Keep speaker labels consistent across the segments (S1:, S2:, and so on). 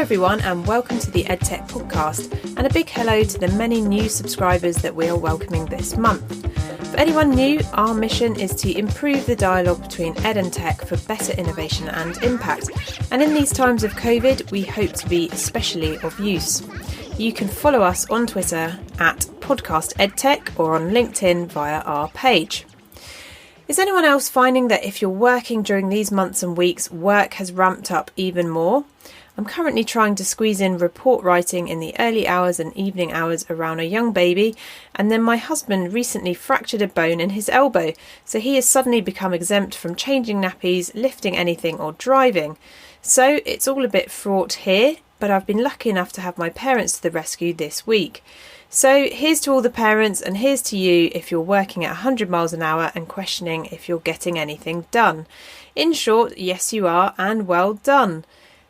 S1: everyone, and welcome to the EdTech podcast, and a big hello to the many new subscribers that we are welcoming this month. For anyone new, our mission is to improve the dialogue between ed and tech for better innovation and impact, and in these times of COVID, we hope to be especially of use. You can follow us on Twitter at Podcast EdTech or on LinkedIn via our page. Is anyone else finding that if you're working during these months and weeks, work has ramped up even more? I'm currently trying to squeeze in report writing in the early hours and evening hours around a young baby, and then my husband recently fractured a bone in his elbow, so he has suddenly become exempt from changing nappies, lifting anything or driving. So it's all a bit fraught here, but I've been lucky enough to have my parents to the rescue this week. So here's to all the parents, and here's to you if you're working at 100 miles an hour and questioning if you're getting anything done. In short, yes you are, and well done.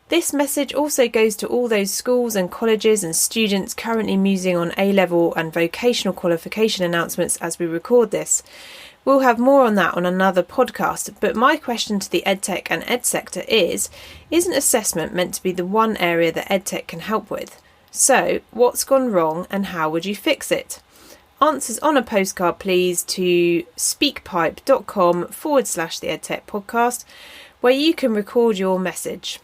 S1: This message also goes to all those schools and colleges and students currently musing on A-level and vocational qualification announcements as we record this. We'll have more on that on another podcast, but my question to the EdTech and Ed sector isn't assessment meant to be the one area that EdTech can help with? So, what's gone wrong and how would you fix it? Answers on a postcard please to speakpipe.com/the EdTech podcast, where you can record your message.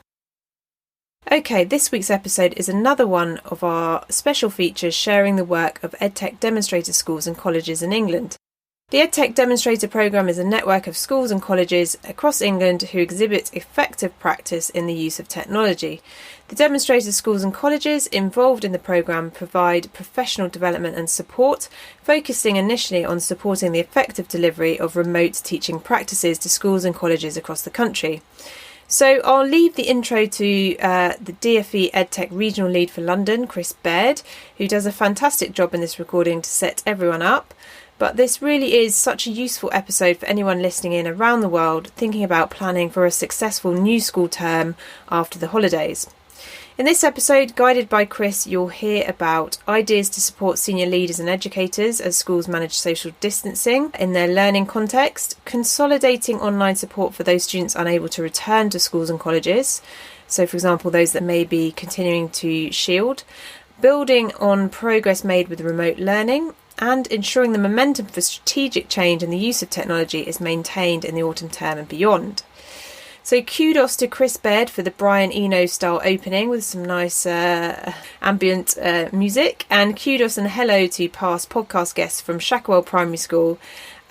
S1: Okay, this week's episode is another one of our special features sharing the work of EdTech Demonstrator Schools and Colleges in England. The EdTech Demonstrator Programme is a network of schools and colleges across England who exhibit effective practice in the use of technology. The Demonstrator Schools and Colleges involved in the programme provide professional development and support, focusing initially on supporting the effective delivery of remote teaching practices to schools and colleges across the country. So I'll leave the intro to the Dfe EdTech Regional Lead for London, Kriss Baird, who does a fantastic job in this recording to set everyone up. But this really is such a useful episode for anyone listening in around the world thinking about planning for a successful new school term after the holidays. In this episode, guided by Kriss, you'll hear about ideas to support senior leaders and educators as schools manage social distancing in their learning context, consolidating online support for those students unable to return to schools and colleges, so for example those that may be continuing to shield, building on progress made with remote learning, and ensuring the momentum for strategic change and the use of technology is maintained in the autumn term and beyond. So kudos to Kriss Baird for the Brian Eno style opening with some nice ambient music, and kudos and hello to past podcast guests from Shackwell Primary School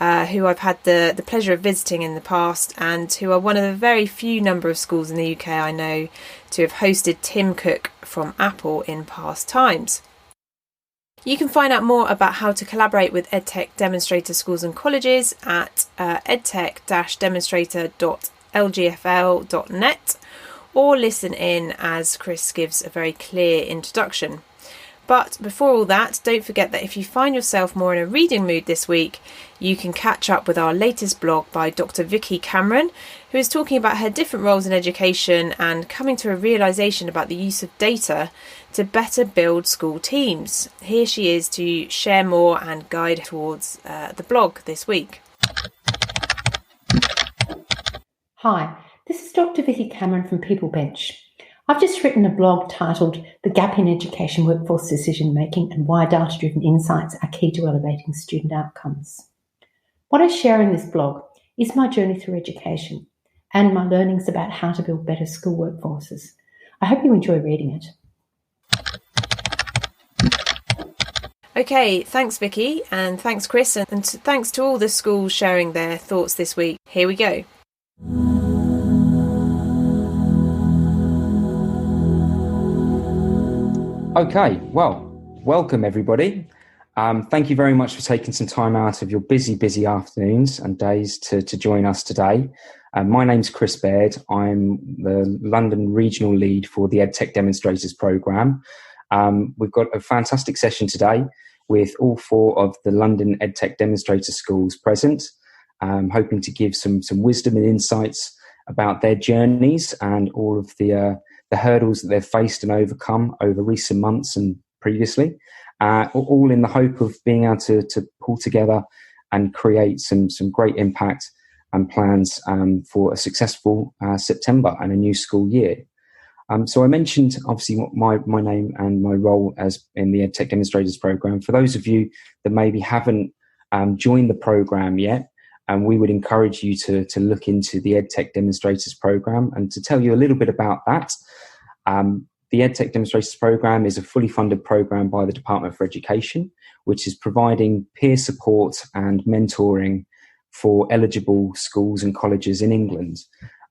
S1: who I've had the pleasure of visiting in the past, and who are one of the very few number of schools in the UK I know to have hosted Tim Cook from Apple in past times. You can find out more about how to collaborate with EdTech Demonstrator Schools and Colleges at edtech-demonstrator.lgfl.net, or listen in as Kriss gives a very clear introduction. But before all that, don't forget that if you find yourself more in a reading mood this week, you can catch up with our latest blog by Dr. Vicky Cameron, who is talking about her different roles in education and coming to a realisation about the use of data to better build school teams. Here she is to share more and guide towards the blog this week.
S2: Hi, this is Dr. Vicky Cameron from People Bench. I've just written a blog titled The Gap in Education Workforce Decision Making and Why Data-Driven Insights Are Key to Elevating Student Outcomes. What I share in this blog is my journey through education and my learnings about how to build better school workforces. I hope you enjoy reading it.
S1: Okay, thanks Vicky, and thanks Kriss, and thanks to all the schools sharing their thoughts this week. Here we go.
S3: Okay, well, welcome everybody. Thank you very much for taking some time out of your busy afternoons and days to join us today. My name's Kriss Baird. I'm the London Regional Lead for the EdTech Demonstrators Programme. We've got a fantastic session today with all four of the London EdTech Demonstrator Schools present, hoping to give some wisdom and insights about their journeys and all of the hurdles that they've faced and overcome over recent months and previously, all in the hope of being able to pull together and create some great impact and plans for a successful September and a new school year. So I mentioned obviously what my name and my role as in the EdTech Demonstrators Programme. For those of you that maybe haven't joined the programme yet, we would encourage you to look into the EdTech Demonstrators Programme. And to tell you a little bit about that, the EdTech Demonstrators Programme is a fully funded programme by the Department for Education, which is providing peer support and mentoring for eligible schools and colleges in England.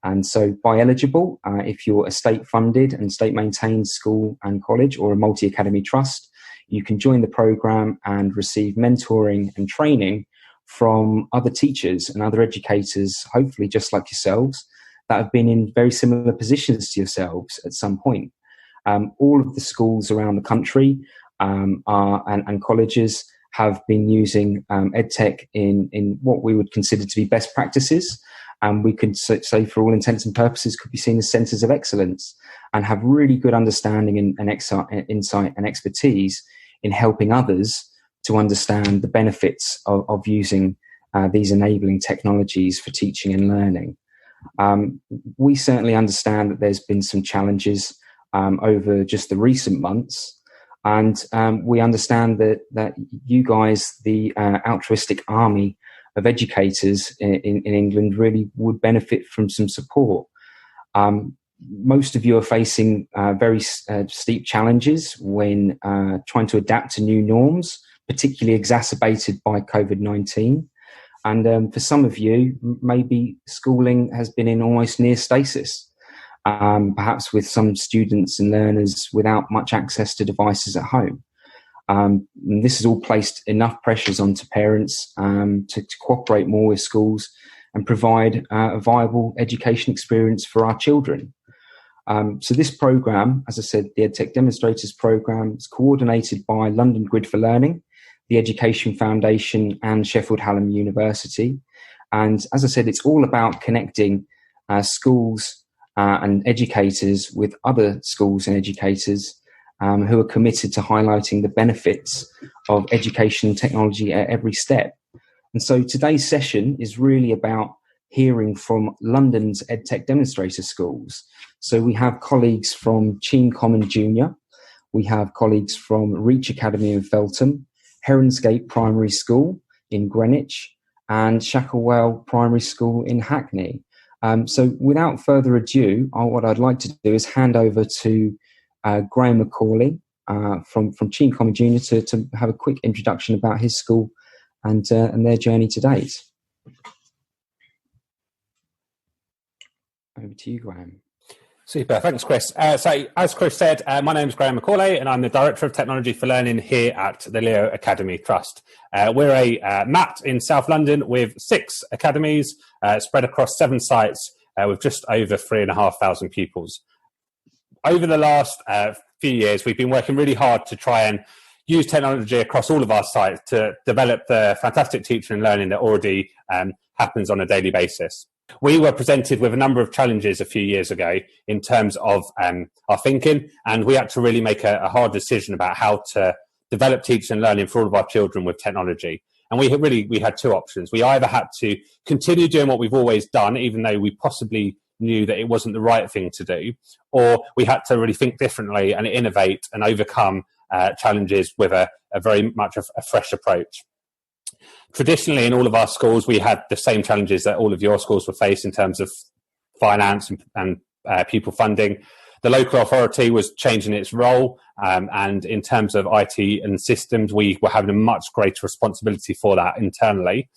S3: And so by eligible, if you're a state-funded and state-maintained school and college or a multi-academy trust, you can join the programme and receive mentoring and training from other teachers and other educators, hopefully just like yourselves, that have been in very similar positions to yourselves at some point. All of the schools around the country and colleges have been using EdTech in what we would consider to be best practices. And we could say, for all intents and purposes, could be seen as centres of excellence and have really good understanding and insight and expertise in helping others to understand the benefits of using these enabling technologies for teaching and learning. We certainly understand that there's been some challenges over just the recent months. And we understand that you guys, the altruistic army of educators in England, really would benefit from some support. Most of you are facing very steep challenges when trying to adapt to new norms, particularly exacerbated by COVID-19. And for some of you, maybe schooling has been in almost near stasis, perhaps with some students and learners without much access to devices at home. This has all placed enough pressures onto parents to cooperate more with schools and provide a viable education experience for our children. So this programme, as I said, the EdTech Demonstrators Programme, is coordinated by London Grid for Learning, the Education Foundation and Sheffield Hallam University. And as I said, it's all about connecting schools and educators with other schools and educators who are committed to highlighting the benefits of education and technology at every step. And so today's session is really about hearing from London's EdTech Demonstrator Schools. So we have colleagues from Cheam Common Junior, we have colleagues from Reach Academy in Feltham, Heronsgate Primary School in Greenwich, and Shacklewell Primary School in Hackney. So without further ado, what I'd like to do is hand over to Graham Mccauley from Cheam Common Junior to have a quick introduction about his school and their journey to date. Over to you, Graham.
S4: Super, thanks, Chris. So, as Chris said, my name is Graham Mccauley, and I'm the Director of Technology for Learning here at the Leo Academy Trust. We're a MAT in South London with 6 academies spread across 7 sites with just over 3,500 pupils. Over the last few years, we've been working really hard to try and use technology across all of our sites to develop the fantastic teaching and learning that already happens on a daily basis. We were presented with a number of challenges a few years ago in terms of our thinking, and we had to really make a hard decision about how to develop teaching and learning for all of our children with technology. And we had 2 options. We either had to continue doing what we've always done, even though we possibly knew that it wasn't the right thing to do, or we had to really think differently and innovate and overcome challenges with a very much a fresh approach. Traditionally, in all of our schools, we had the same challenges that all of your schools were faced in terms of finance and pupil funding. The local authority was changing its role, and in terms of IT and systems, we were having a much greater responsibility for that internally.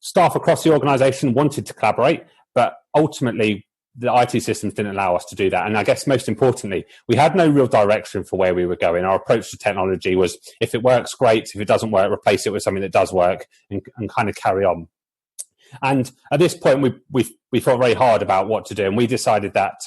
S4: Staff across the organisation wanted to collaborate, but ultimately the IT systems didn't allow us to do that. And I guess most importantly, we had no real direction for where we were going. Our approach to technology was, if it works, great. If it doesn't work, replace it with something that does work and kind of carry on. And at this point, we thought very hard about what to do. And we decided that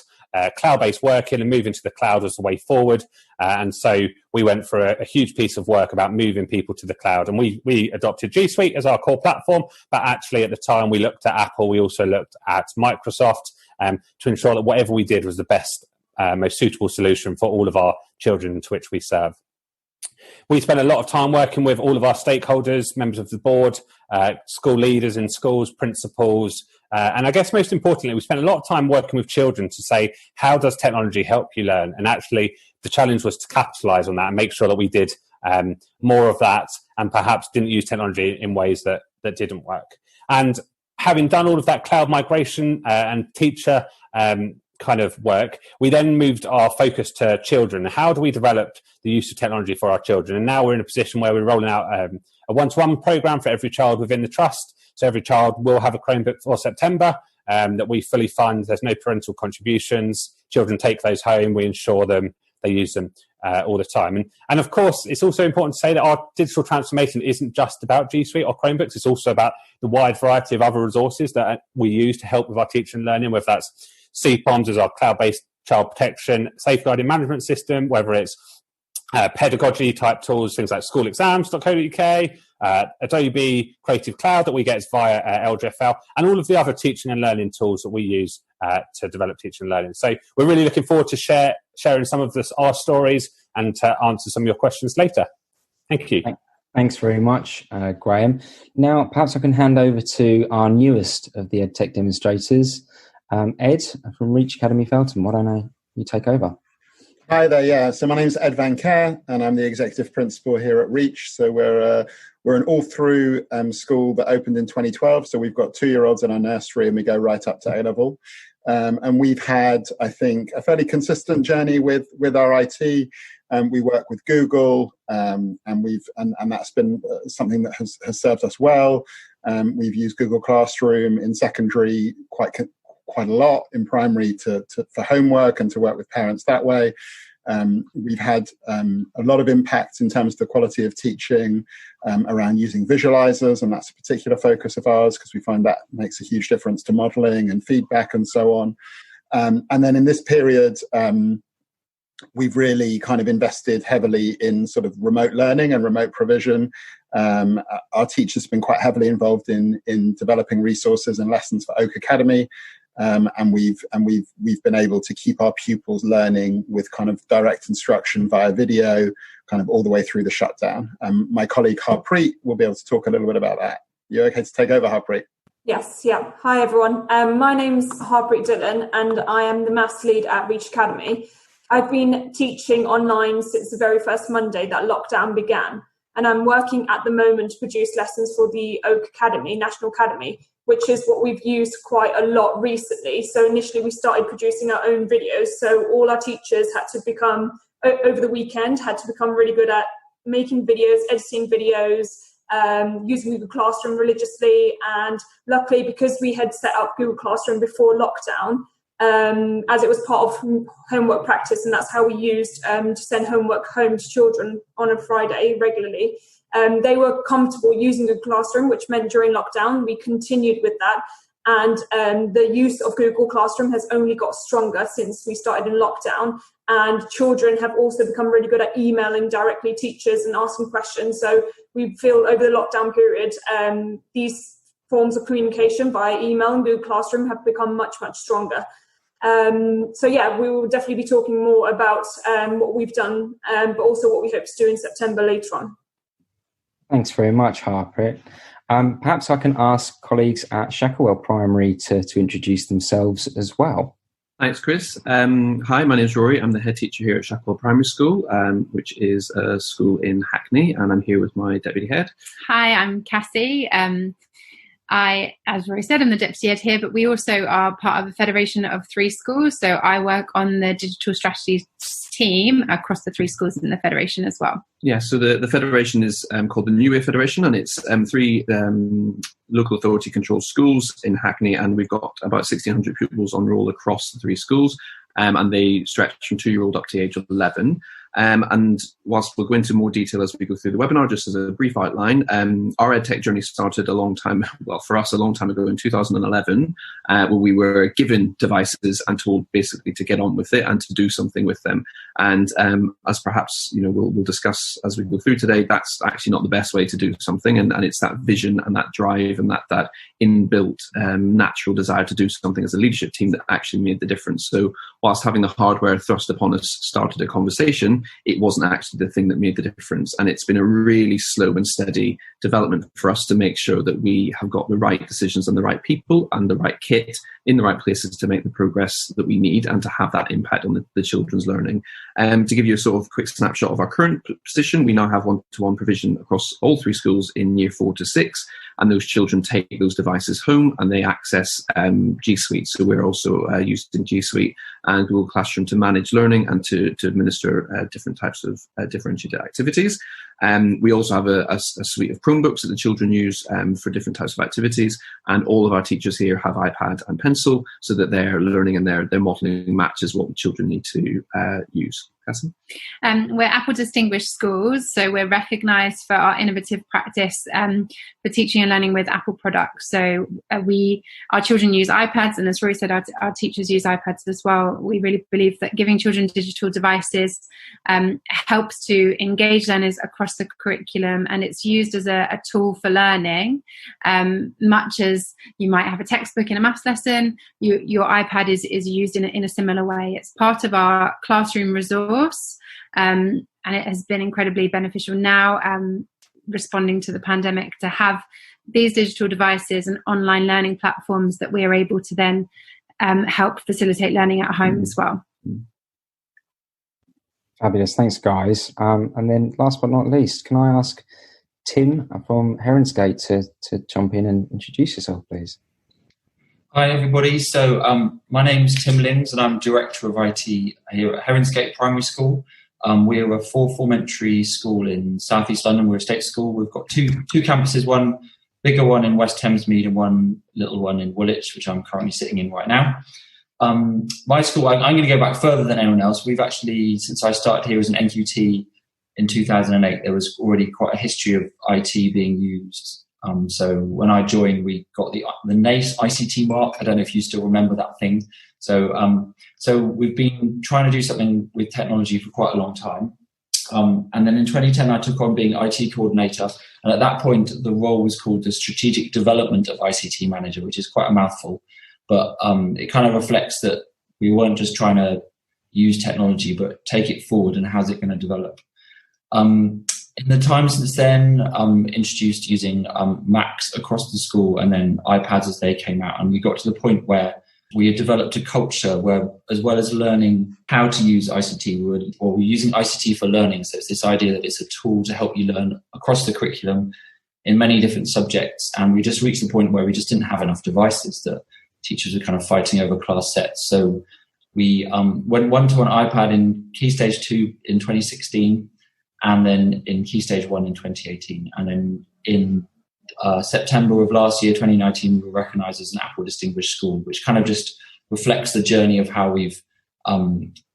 S4: cloud-based working and moving to the cloud was the way forward. And so we went for a huge piece of work about moving people to the cloud. And we adopted G Suite as our core platform. But actually, at the time, we looked at Apple. We also looked at Microsoft to ensure that whatever we did was the best, most suitable solution for all of our children to which we serve. We spent a lot of time working with all of our stakeholders, members of the board, school leaders in schools, principals, And I guess most importantly, we spent a lot of time working with children to say, how does technology help you learn? And actually, the challenge was to capitalise on that and make sure that we did more of that and perhaps didn't use technology in ways that didn't work. And having done all of that cloud migration and teacher kind of work, we then moved our focus to children. How do we develop the use of technology for our children? And now we're in a position where we're rolling out a one-to-one programme for every child within the trust. So every child will have a Chromebook for September that we fully fund. There's no parental contributions. Children take those home. We ensure they use them all the time. And of course, it's also important to say that our digital transformation isn't just about G Suite or Chromebooks. It's also about the wide variety of other resources that we use to help with our teaching and learning, whether that's CPOMS as our cloud-based child protection safeguarding management system, whether it's pedagogy type tools, things like schoolexams.co.uk, Adobe Creative Cloud that we get via LGFL, and all of the other teaching and learning tools that we use to develop teaching and learning. So we're really looking forward to sharing some of our stories and to answer some of your questions later. Thank you.
S3: Thanks very much, Graham. Now, perhaps I can hand over to our newest of the EdTech demonstrators, Ed from Reach Academy Feltham. Why don't you take over?
S5: Hi there, yeah. So my name's Ed Van Care, and I'm the executive principal here at Reach. So we're an all-through school that opened in 2012. So we've got 2-year-olds in our nursery, and we go right up to A-level. And we've had, I think, a fairly consistent journey with our IT. We work with Google, and that's been something that has served us well. We've used Google Classroom in secondary quite a lot, in primary for homework and to work with parents that way. We've had a lot of impact in terms of the quality of teaching around using visualizers, and that's a particular focus of ours because we find that makes a huge difference to modeling and feedback and so on. And then in this period, we've really kind of invested heavily in sort of remote learning and remote provision. Our teachers have been quite heavily involved in developing resources and lessons for Oak Academy. And we've been able to keep our pupils learning with kind of direct instruction via video, kind of all the way through the shutdown. My colleague Harpreet will be able to talk a little bit about that. You okay to take over, Harpreet?
S6: Yes, yeah. Hi everyone. My name's Harpreet Dillon, and I am the maths lead at Reach Academy. I've been teaching online since the very first Monday that lockdown began, and I'm working at the moment to produce lessons for the Oak Academy, National Academy, which is what we've used quite a lot recently. So initially we started producing our own videos. So all our teachers had to become, over the weekend, really good at making videos, editing videos, using Google Classroom religiously. And luckily, because we had set up Google Classroom before lockdown, as it was part of homework practice, and that's how we used to send homework home to children on a Friday regularly. They were comfortable using Google Classroom, which meant during lockdown, we continued with that. And the use of Google Classroom has only got stronger since we started in lockdown. And children have also become really good at emailing directly teachers and asking questions. So we feel over the lockdown period, these forms of communication via email and Google Classroom have become much, much stronger. So yeah, we will definitely be talking more about what we've done, but also what we hope to do in September later on.
S3: Thanks very much, Harpreet. Perhaps I can ask colleagues at Shacklewell Primary to introduce themselves as well.
S7: Thanks, Chris. Hi, my name is Rory. I'm the head teacher here at Shacklewell Primary School, which is a school in Hackney, and I'm here with my deputy head.
S8: Hi, I'm Cassie. I, as Rory said, I'm the deputy head here, but we also are part of a federation of 3 schools. So I work on the digital strategies team across the 3 schools in the federation as well.
S7: Yeah, so the federation is called the New Way Federation, and it's 3 local authority controlled schools in Hackney, and we've got about 1,600 pupils on roll across the 3 schools, and they stretch from 2-year-old up to age 11. And whilst we'll go into more detail as we go through the webinar, just as a brief outline, our EdTech journey started a long time ago in 2011, where we were given devices and told basically to get on with it and to do something with them. And as perhaps we'll discuss as we go through today, that's actually not the best way to do something. And it's that vision and that drive and that inbuilt natural desire to do something as a leadership team that actually made the difference. So whilst having the hardware thrust upon us started a conversation, it wasn't actually the thing that made the difference. And it's been a really slow and steady development for us to make sure that we have got the right decisions and the right people and the right kit in the right places to make the progress that we need and to have that impact on the children's learning. To give you a sort of quick snapshot of our current position, we now have one-to-one provision across all 3 schools in year 4 to 6, and those children take those devices home and they access G Suite. So we're also using G Suite and Google Classroom to manage learning and to administer different types of differentiated activities. We also have a suite of Chromebooks that the children use for different types of activities, and all of our teachers here have iPad and pencil so that their learning and their modelling matches what the children need to use. Cassie?
S8: We're Apple Distinguished Schools, so we're recognised for our innovative practice for teaching and learning with Apple products. So our children use iPads, and as Rory said, our teachers use iPads as well. We really believe that giving children digital devices helps to engage learners across the curriculum, and it's used as a tool for learning. Much as you might have a textbook in a maths lesson, your iPad is used in a similar way. It's part of our classroom resource. And it has been incredibly beneficial now, responding to the pandemic, to have these digital devices and online learning platforms that we are able to then help facilitate learning at home as well.
S3: Fabulous, thanks guys. And then last but not least, can I ask Tim from Heronsgate to jump in and introduce yourself, please?
S9: Hi everybody, so my name's Tim Limbs and I'm Director of IT here at Heronsgate Primary School. We're a 4-form entry school in South East London. We're a state school. We've got two campuses, one bigger one in West Thamesmead and one little one in Woolwich, which I'm currently sitting in right now. My school, I'm going to go back further than anyone else. We've actually, since I started here as an NQT in 2008, there was already quite a history of IT being used. So when I joined, we got the NACE ICT mark. I don't know if you still remember that thing. So we've been trying to do something with technology for quite a long time. And then in 2010, I took on being IT coordinator. And at that point, the role was called the Strategic Development of ICT Manager, which is quite a mouthful. But it kind of reflects that we weren't just trying to use technology, but take it forward and how's it going to develop. In the time since then, introduced using Macs across the school and then iPads as they came out. And we got to the point where we had developed a culture where, as well as learning how to use ICT, we're using ICT for learning. So it's this idea that it's a tool to help you learn across the curriculum in many different subjects. And we just reached the point where we just didn't have enough devices, that teachers were kind of fighting over class sets. So we went one-to-one iPad in Key Stage 2 in 2016. And then in Key Stage 1 in 2018. And then in September of last year, 2019, we were recognised as an Apple Distinguished School, which kind of just reflects the journey of how we've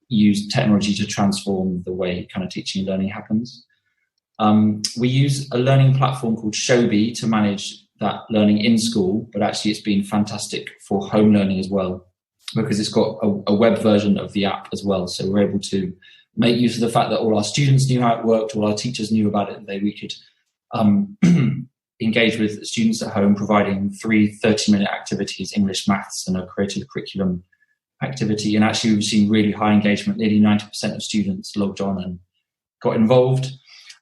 S9: used technology to transform the way kind of teaching and learning happens. We use a learning platform called Shobi to manage that learning in school, but actually it's been fantastic for home learning as well, because it's got a web version of the app as well. So we're able to make use of the fact that all our students knew how it worked, all our teachers knew about it, and we could engage with students at home, providing 3 30-minute activities, English, maths, and a creative curriculum activity. And actually, we've seen really high engagement. Nearly 90% of students logged on and got involved.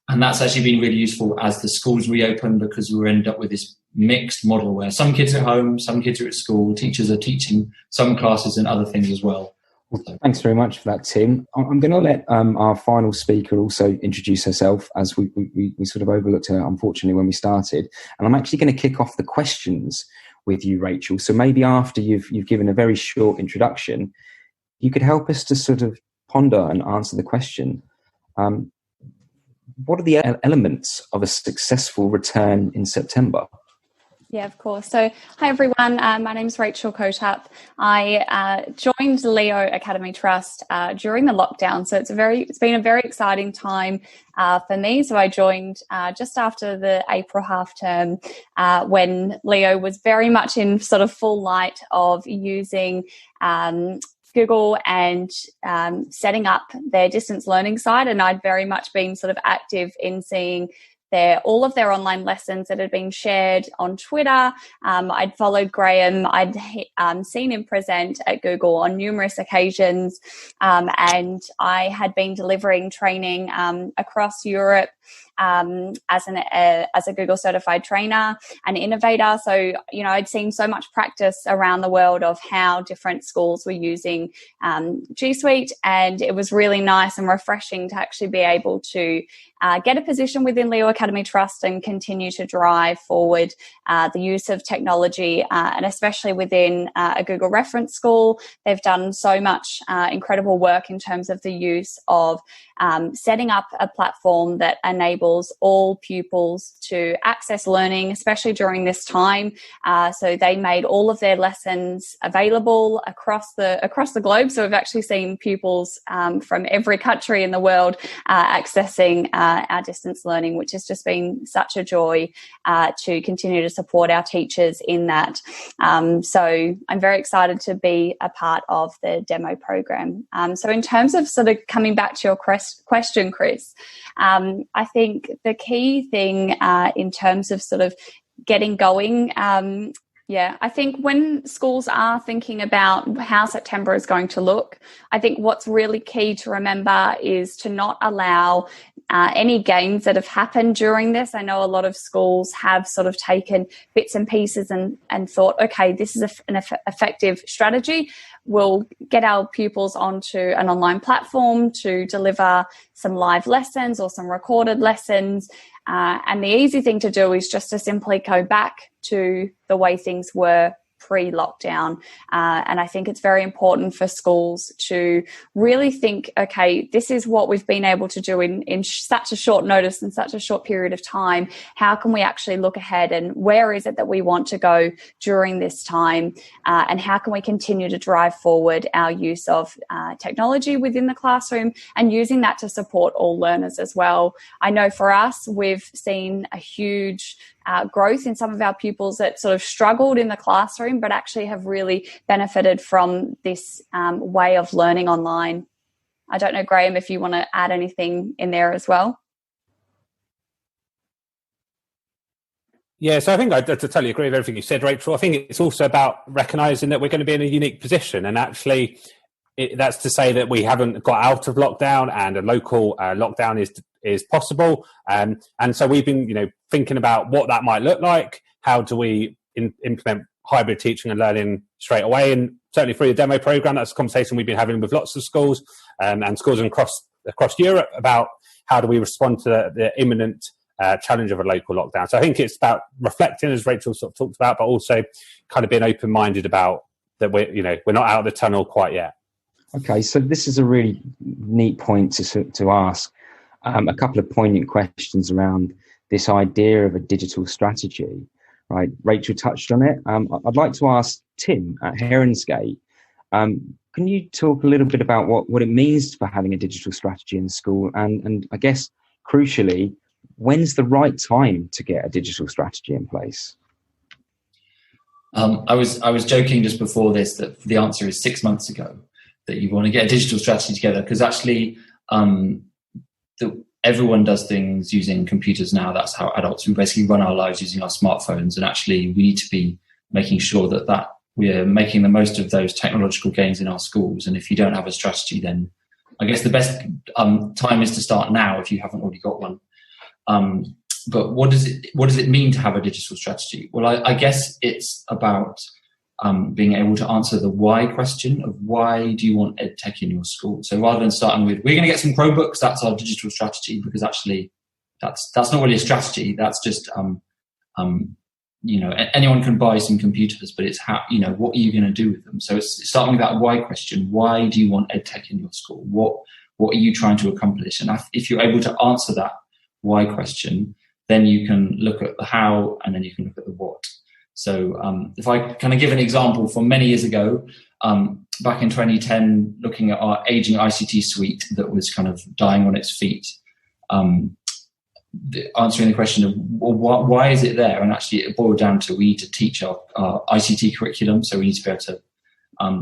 S9: And that's actually been really useful as the schools reopen, because we ended up with this mixed model where some kids are at home, some kids are at school, teachers are teaching some classes and other things as well.
S3: Well, thanks very much for that, Tim. I'm going to let our final speaker also introduce herself, as we sort of overlooked her, unfortunately, when we started. And I'm actually going to kick off the questions with you, Rachel. So maybe after you've given a very short introduction, you could help us to sort of ponder and answer the question. What are the elements of a successful return in September?
S10: Yeah, of course. So, hi everyone. My name is Rachel Kotap. I joined Leo Academy Trust during the lockdown, so it's been a very exciting time for me. So I joined just after the April half term, when Leo was very much in sort of full light of using Google and setting up their distance learning site, and I'd very much been sort of active in seeing all of their online lessons that had been shared on Twitter. I'd followed Graham. I'd seen him present at Google on numerous occasions, and I had been delivering training across Europe as a Google certified trainer and innovator. So, I'd seen so much practice around the world of how different schools were using G Suite, and it was really nice and refreshing to actually be able to get a position within Leo Academy Trust and continue to drive forward the use of technology, and especially within a Google reference school. They've done so much incredible work in terms of the use of setting up a platform that enables all pupils to access learning, especially during this time. So they made all of their lessons available across the globe. So we've actually seen pupils from every country in the world accessing our distance learning, which has just been such a joy to continue to support our teachers in that. So I'm very excited to be a part of the demo program. So in terms of sort of coming back to your question, Kriss, I think the key thing in terms of sort of getting going, I think when schools are thinking about how September is going to look, I think what's really key to remember is to not allow any gains that have happened during this. I know a lot of schools have sort of taken bits and pieces and thought, okay, this is an effective strategy. We'll get our pupils onto an online platform to deliver some live lessons or some recorded lessons. And the easy thing to do is just to simply go back to the way things were pre-lockdown. And I think it's very important for schools to really think, okay, this is what we've been able to do in such a short notice and such a short period of time. How can we actually look ahead, and where is it that we want to go during this time? And how can we continue to drive forward our use of technology within the classroom and using that to support all learners as well? I know for us, we've seen a huge growth in some of our pupils that sort of struggled in the classroom, but actually have really benefited from this way of learning online. I don't know, Graham, if you want to add anything in there as well.
S4: Yeah, so I think I totally agree with everything you said, Rachel. I think it's also about recognising that we're going to be in a unique position, and actually that's to say that we haven't got out of lockdown and a local lockdown is possible. And so we've been, thinking about what that might look like. How do we implement hybrid teaching and learning straight away? And certainly through the demo program, that's a conversation we've been having with lots of schools and schools across Europe about how do we respond to the imminent challenge of a local lockdown. So I think it's about reflecting, as Rachel sort of talked about, but also kind of being open-minded about that we're not out of the tunnel quite yet.
S3: Okay, so this is a really neat point to ask. A couple of poignant questions around this idea of a digital strategy, right? Rachel touched on it. I'd like to ask Tim at Heronsgate, can you talk a little bit about what it means for having a digital strategy in school? And I guess, crucially, when's the right time to get a digital strategy in place?
S9: I was joking just before this that the answer is 6 months ago that you want to get a digital strategy together, because actually everyone does things using computers now. That's how adults, we basically run our lives using our smartphones, and actually we need to be making sure that we're making the most of those technological gains in our schools. And if you don't have a strategy, then I guess the best time is to start now if you haven't already got one. But what does it mean to have a digital strategy? Well, I guess it's about being able to answer the why question of why do you want EdTech in your school? So rather than starting with, we're going to get some Chromebooks, that's our digital strategy, because actually that's not really a strategy. That's just, anyone can buy some computers, but it's how, what are you going to do with them? So it's starting with that why question. Why do you want EdTech in your school? What are you trying to accomplish? And if you're able to answer that why question, then you can look at the how, and then you can look at the what. So if I kind of give an example from many years ago, back in 2010, looking at our aging ICT suite that was kind of dying on its feet, answering the question of why is it there? And actually it boiled down to we need to teach our ICT curriculum. So we need to be able to,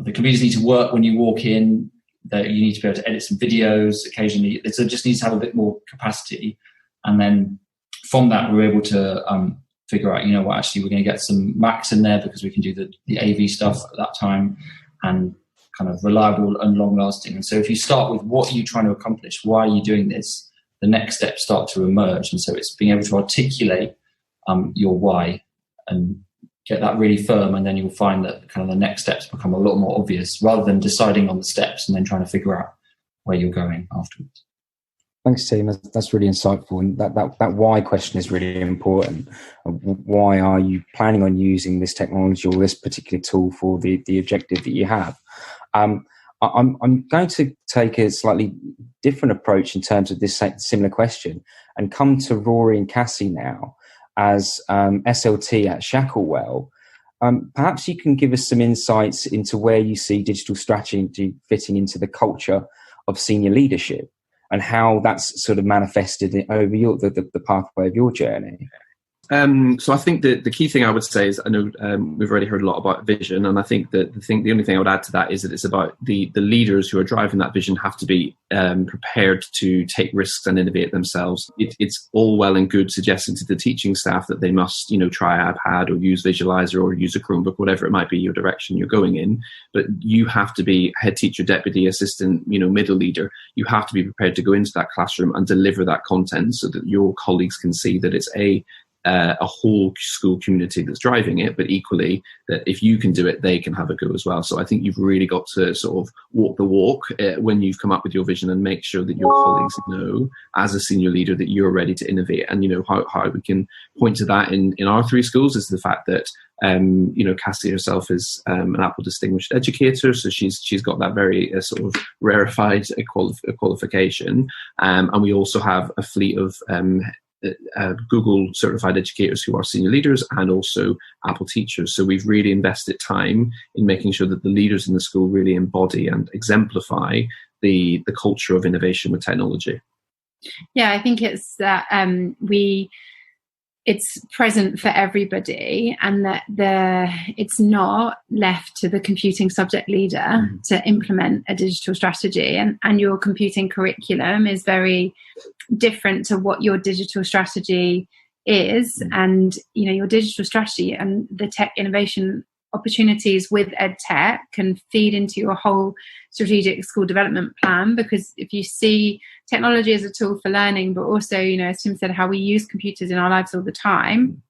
S9: the computers need to work when you walk in, that you need to be able to edit some videos occasionally. It just needs to have a bit more capacity. And then from that, we're able to figure out, actually we're going to get some max in there because we can do the AV stuff at that time, and kind of reliable and long lasting. And so if you start with what are you trying to accomplish, why are you doing this, the next steps start to emerge. And so it's being able to articulate your why and get that really firm, and then you'll find that kind of the next steps become a lot more obvious, rather than deciding on the steps and then trying to figure out where you're going afterwards.
S3: Thanks, Tim. That's really insightful, and that why question is really important. Why are you planning on using this technology or this particular tool for the objective that you have? I'm going to take a slightly different approach in terms of this similar question, and come to Rory and Cassie now as SLT at Shacklewell. Perhaps you can give us some insights into where you see digital strategy fitting into the culture of senior leadership, and how that's sort of manifested over the pathway of your journey.
S7: So I think the key thing I would say is, I know we've already heard a lot about vision, and I think that the only thing I would add to that is that it's about the leaders who are driving that vision have to be prepared to take risks and innovate themselves. It's all well and good suggesting to the teaching staff that they must, try iPad or use Visualizer or use a Chromebook, whatever it might be your direction you're going in. But you have to be head teacher, deputy assistant, middle leader. You have to be prepared to go into that classroom and deliver that content so that your colleagues can see that it's a whole school community that's driving it, but equally that if you can do it, they can have a go as well. So I think you've really got to sort of walk the walk when you've come up with your vision, and make sure that your colleagues know as a senior leader that you're ready to innovate. And how we can point to that in our three schools is the fact that Cassie herself is an Apple Distinguished Educator, so she's got that very sort of rarefied qualification, and we also have a fleet of Google certified educators who are senior leaders and also Apple teachers. So we've really invested time in making sure that the leaders in the school really embody and exemplify the culture of innovation with technology.
S8: Yeah, I think it's that it's present for everybody, and that it's not left to the computing subject leader to implement a digital strategy, and your computing curriculum is very different to what your digital strategy is. And your digital strategy and the tech innovation opportunities with EdTech can feed into your whole strategic school development plan, because if you see technology as a tool for learning, but also, as Tim said, how we use computers in our lives all the time,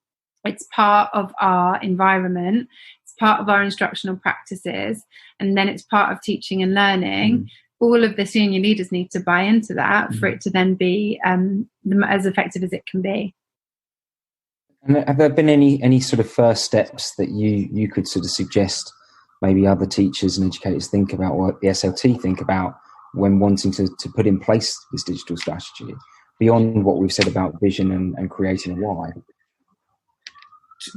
S8: it's part of our environment, it's part of our instructional practices, and then it's part of teaching and learning. All of the senior leaders need to buy into that for it to then be as effective as it can be.
S3: And have there been any sort of first steps that you could sort of suggest maybe other teachers and educators think about, or the SLT think about, when wanting to put in place this digital strategy, beyond what we've said about vision and creating a why?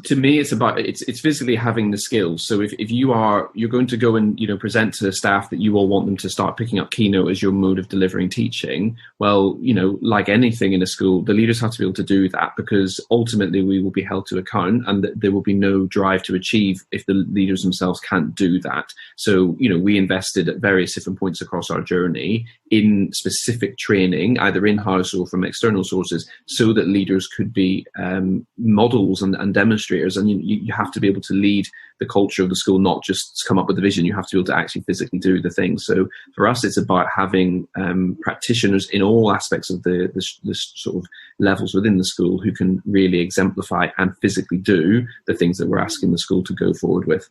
S7: To me, it's physically having the skills. So if you're going to go and present to the staff that you all want them to start picking up Keynote as your mode of delivering teaching, well, like anything in a school, the leaders have to be able to do that, because ultimately we will be held to account, and there will be no drive to achieve if the leaders themselves can't do that. So we invested at various different points across our journey in specific training, either in-house or from external sources, so that leaders could be models and demonstrators. And you have to be able to lead the culture of the school, not just come up with the vision. You have to be able to actually physically do the things. So for us, it's about having practitioners in all aspects of the sort of levels within the school who can really exemplify and physically do the things that we're asking the school to go forward with.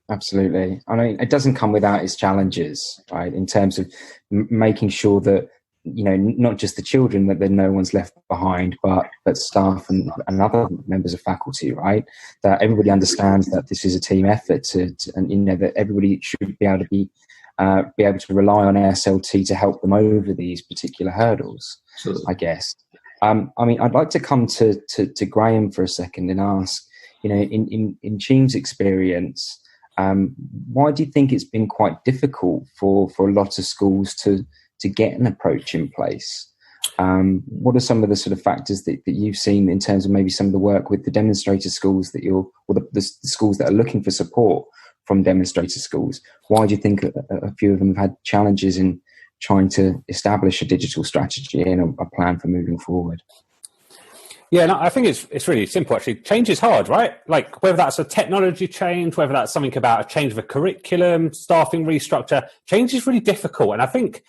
S3: Absolutely. I mean, it doesn't come without its challenges, right? In terms of making sure that, not just the children, that no one's left behind, but staff and other members of faculty, right? That everybody understands that this is a team effort, and that everybody should be able to rely on SLT to help them over these particular hurdles. Absolutely. I guess. I'd like to come to Graham for a second and ask, in Cheem's experience, why do you think it's been quite difficult for a lot of schools to get an approach in place? What are some of the sort of factors that you've seen in terms of maybe some of the work with the demonstrator schools that the schools that are looking for support from demonstrator schools? Why do you think a few of them have had challenges in trying to establish a digital strategy and a plan for moving forward?
S4: Yeah, no, I think it's really simple, actually. Change is hard, right? Like, whether that's a technology change, whether that's something about a change of a curriculum, staffing restructure, change is really difficult. And I think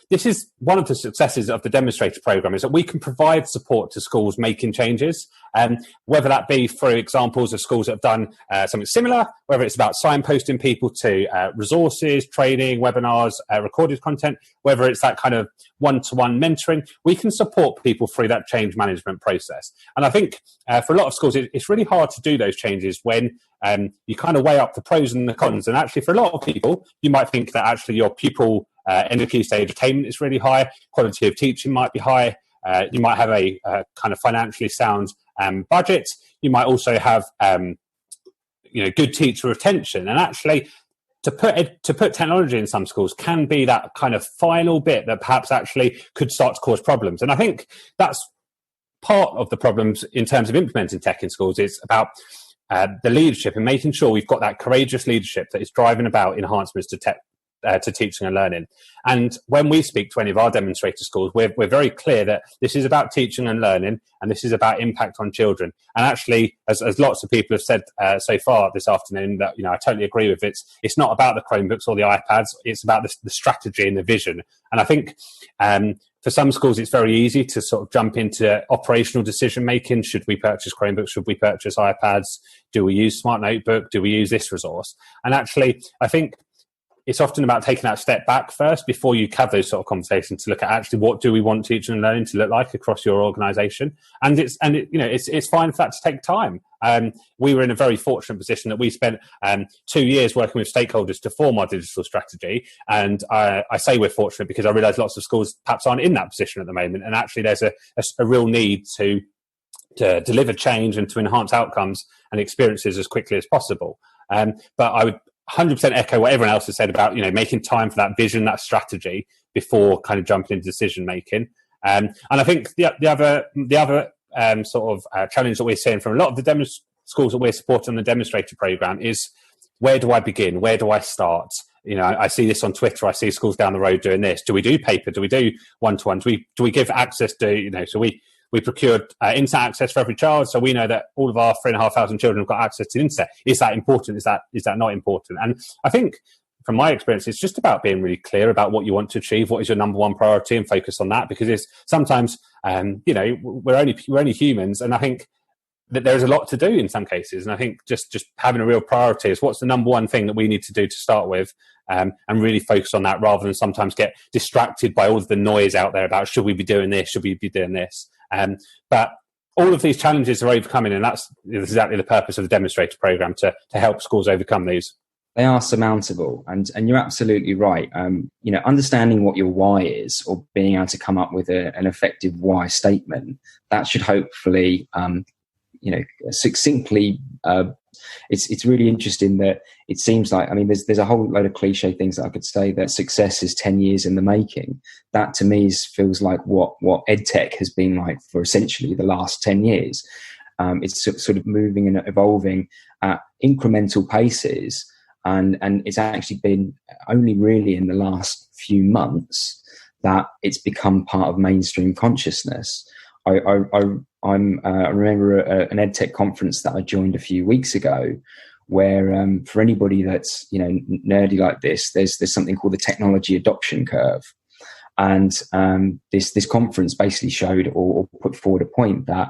S4: this is one of the successes of the Demonstrator Programme, is that we can provide support to schools making changes, whether that be through examples of schools that have done something similar, whether it's about signposting people to resources, training, webinars, recorded content, whether it's that kind of one-to-one mentoring. We can support people through that change management process. And I think for a lot of schools, it's really hard to do those changes when you kind of weigh up the pros and the cons. And actually, for a lot of people, you might think that actually your pupil end of key stage attainment is really high, quality of teaching might be high, you might have a kind of financially sound budget, you might also have good teacher retention. And actually, to put technology in some schools can be that kind of final bit that perhaps actually could start to cause problems. And I think that's part of the problems in terms of implementing tech in schools. It's about the leadership and making sure we've got that courageous leadership that is driving about enhancements to tech, to teaching and learning. And when we speak to any of our demonstrator schools, we're very clear that this is about teaching and learning, and this is about impact on children. And actually, as lots of people have said so far this afternoon, that I totally agree with, it's not about the Chromebooks or the iPads, it's about the strategy and the vision. And I think for some schools, it's very easy to sort of jump into operational decision making. Should we purchase Chromebooks? Should we purchase iPads? Do we use Smart Notebook? Do we use this resource? And actually, I think it's often about taking that step back first before you have those sort of conversations to look at actually what do we want teaching and learning to look like across your organisation. And it's fine for that to take time. We were in a very fortunate position that we spent 2 years working with stakeholders to form our digital strategy. And I say we're fortunate because I realise lots of schools perhaps aren't in that position at the moment. And actually, there's a real need to deliver change and to enhance outcomes and experiences as quickly as possible. But I would 100% echo what everyone else has said about making time for that vision, that strategy before kind of jumping into decision making. And I think the other sort of challenge that we're seeing from a lot of the schools that we're supporting on the Demonstrator Programme is, where do I begin? Where do I start? I see this on Twitter. I see schools down the road doing this. Do we do paper? Do we do one-to-one? Do we give access to so we procured internet access for every child, so we know that all of our 3,500 children have got access to the internet. Is that important? Is that not important? And I think, from my experience, it's just about being really clear about what you want to achieve, what is your number one priority, and focus on that. Because it's sometimes, we're only humans, and I think that there's a lot to do in some cases. And I think just having a real priority is what's the number one thing that we need to do to start with, and really focus on that, rather than sometimes get distracted by all of the noise out there about should we be doing this, should we be doing this. But all of these challenges are overcoming, and that's exactly the purpose of the Demonstrator Programme, to help schools overcome these.
S3: They are surmountable, and you're absolutely right. Understanding what your why is, or being able to come up with an effective why statement, that should hopefully, succinctly. It's really interesting that it seems like, there's a whole load of cliche things that I could say, that success is 10 years in the making. That to me feels like what EdTech has been like for essentially the last 10 years. It's sort of moving and evolving at incremental paces. And it's actually been only really in the last few months that it's become part of mainstream consciousness. I remember an EdTech conference that I joined a few weeks ago, where for anybody that's nerdy like this, there's something called the technology adoption curve, and this conference basically showed or put forward a point that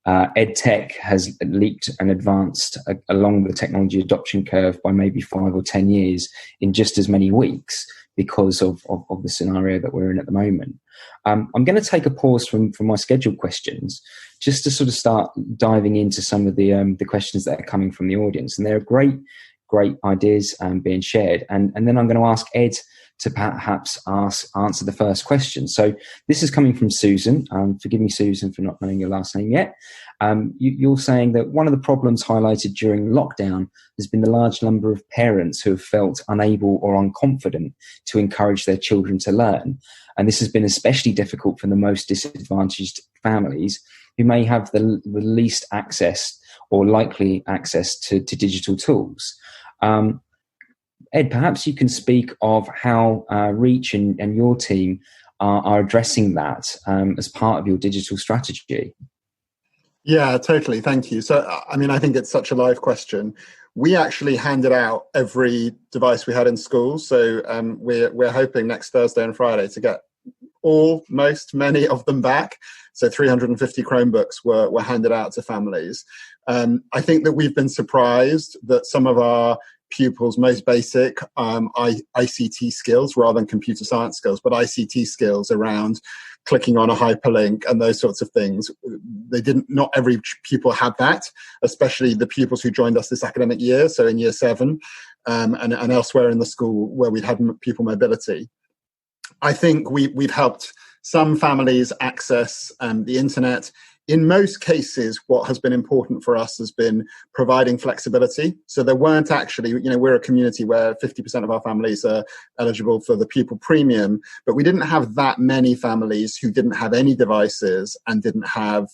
S3: EdTech has leaped and advanced along the technology adoption curve by maybe 5 or 10 years in just as many weeks, because of the scenario that we're in at the moment. I'm going to take a pause from my scheduled questions just to sort of start diving into some of the questions that are coming from the audience. And there are great ideas being shared. And then I'm going to ask Ed to perhaps answer the first question. So this is coming from Susan. Forgive me, Susan, for not knowing your last name yet. You're saying that one of the problems highlighted during lockdown has been the large number of parents who have felt unable or unconfident to encourage their children to learn. And this has been especially difficult for the most disadvantaged families, who may have the least access or likely access to digital tools. Ed, perhaps you can speak of how Reach and your team are addressing that as part of your digital strategy.
S5: Yeah, totally. Thank you. So, I mean, I think it's such a live question. We actually handed out every device we had in schools. So we're hoping next Thursday and Friday to get many of them back. So 350 Chromebooks were handed out to families. I think that we've been surprised that some of our pupils' most basic ICT skills, rather than computer science skills, but ICT skills around clicking on a hyperlink and those sorts of things, not every pupil had that, especially the pupils who joined us this academic year, so in year 7 and elsewhere in the school where we'd had pupil mobility. I think we've helped some families access the internet. In most cases, what has been important for us has been providing flexibility. So there weren't actually, we're a community where 50% of our families are eligible for the pupil premium, but we didn't have that many families who didn't have any devices and didn't have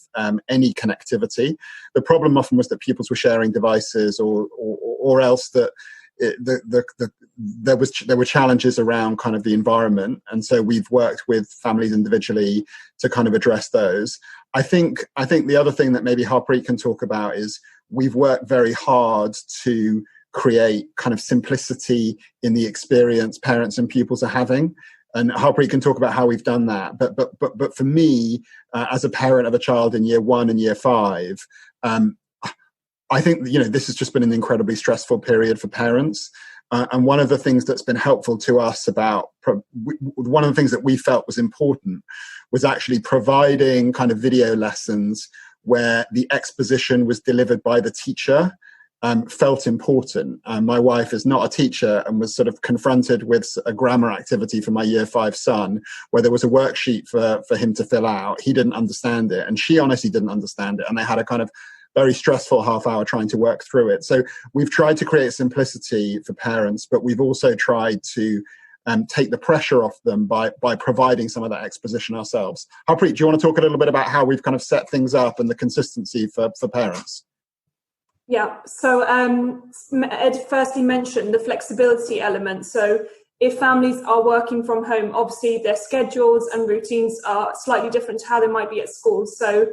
S5: any connectivity. The problem often was that pupils were sharing devices or else that there were challenges around kind of the environment, and so we've worked with families individually to kind of address those. I think the other thing that maybe Harpreet can talk about is we've worked very hard to create kind of simplicity in the experience parents and pupils are having. And Harpreet can talk about how we've done that. But for me, as a parent of a child in year 1 and year 5, I think this has just been an incredibly stressful period for parents. And one of the things that's been helpful to us one of the things that we felt was important was actually providing kind of video lessons where the exposition was delivered by the teacher felt important. My wife is not a teacher and was sort of confronted with a grammar activity for my year 5 son where there was a worksheet for him to fill out. He didn't understand it, and she honestly didn't understand it, and they had a kind of very stressful half hour trying to work through it. So we've tried to create simplicity for parents, but we've also tried to take the pressure off them by providing some of that exposition ourselves. Harpreet, do you want to talk a little bit about how we've kind of set things up and the consistency for parents?
S6: Yeah, so Ed firstly mentioned the flexibility element. So if families are working from home, obviously their schedules and routines are slightly different to how they might be at school. So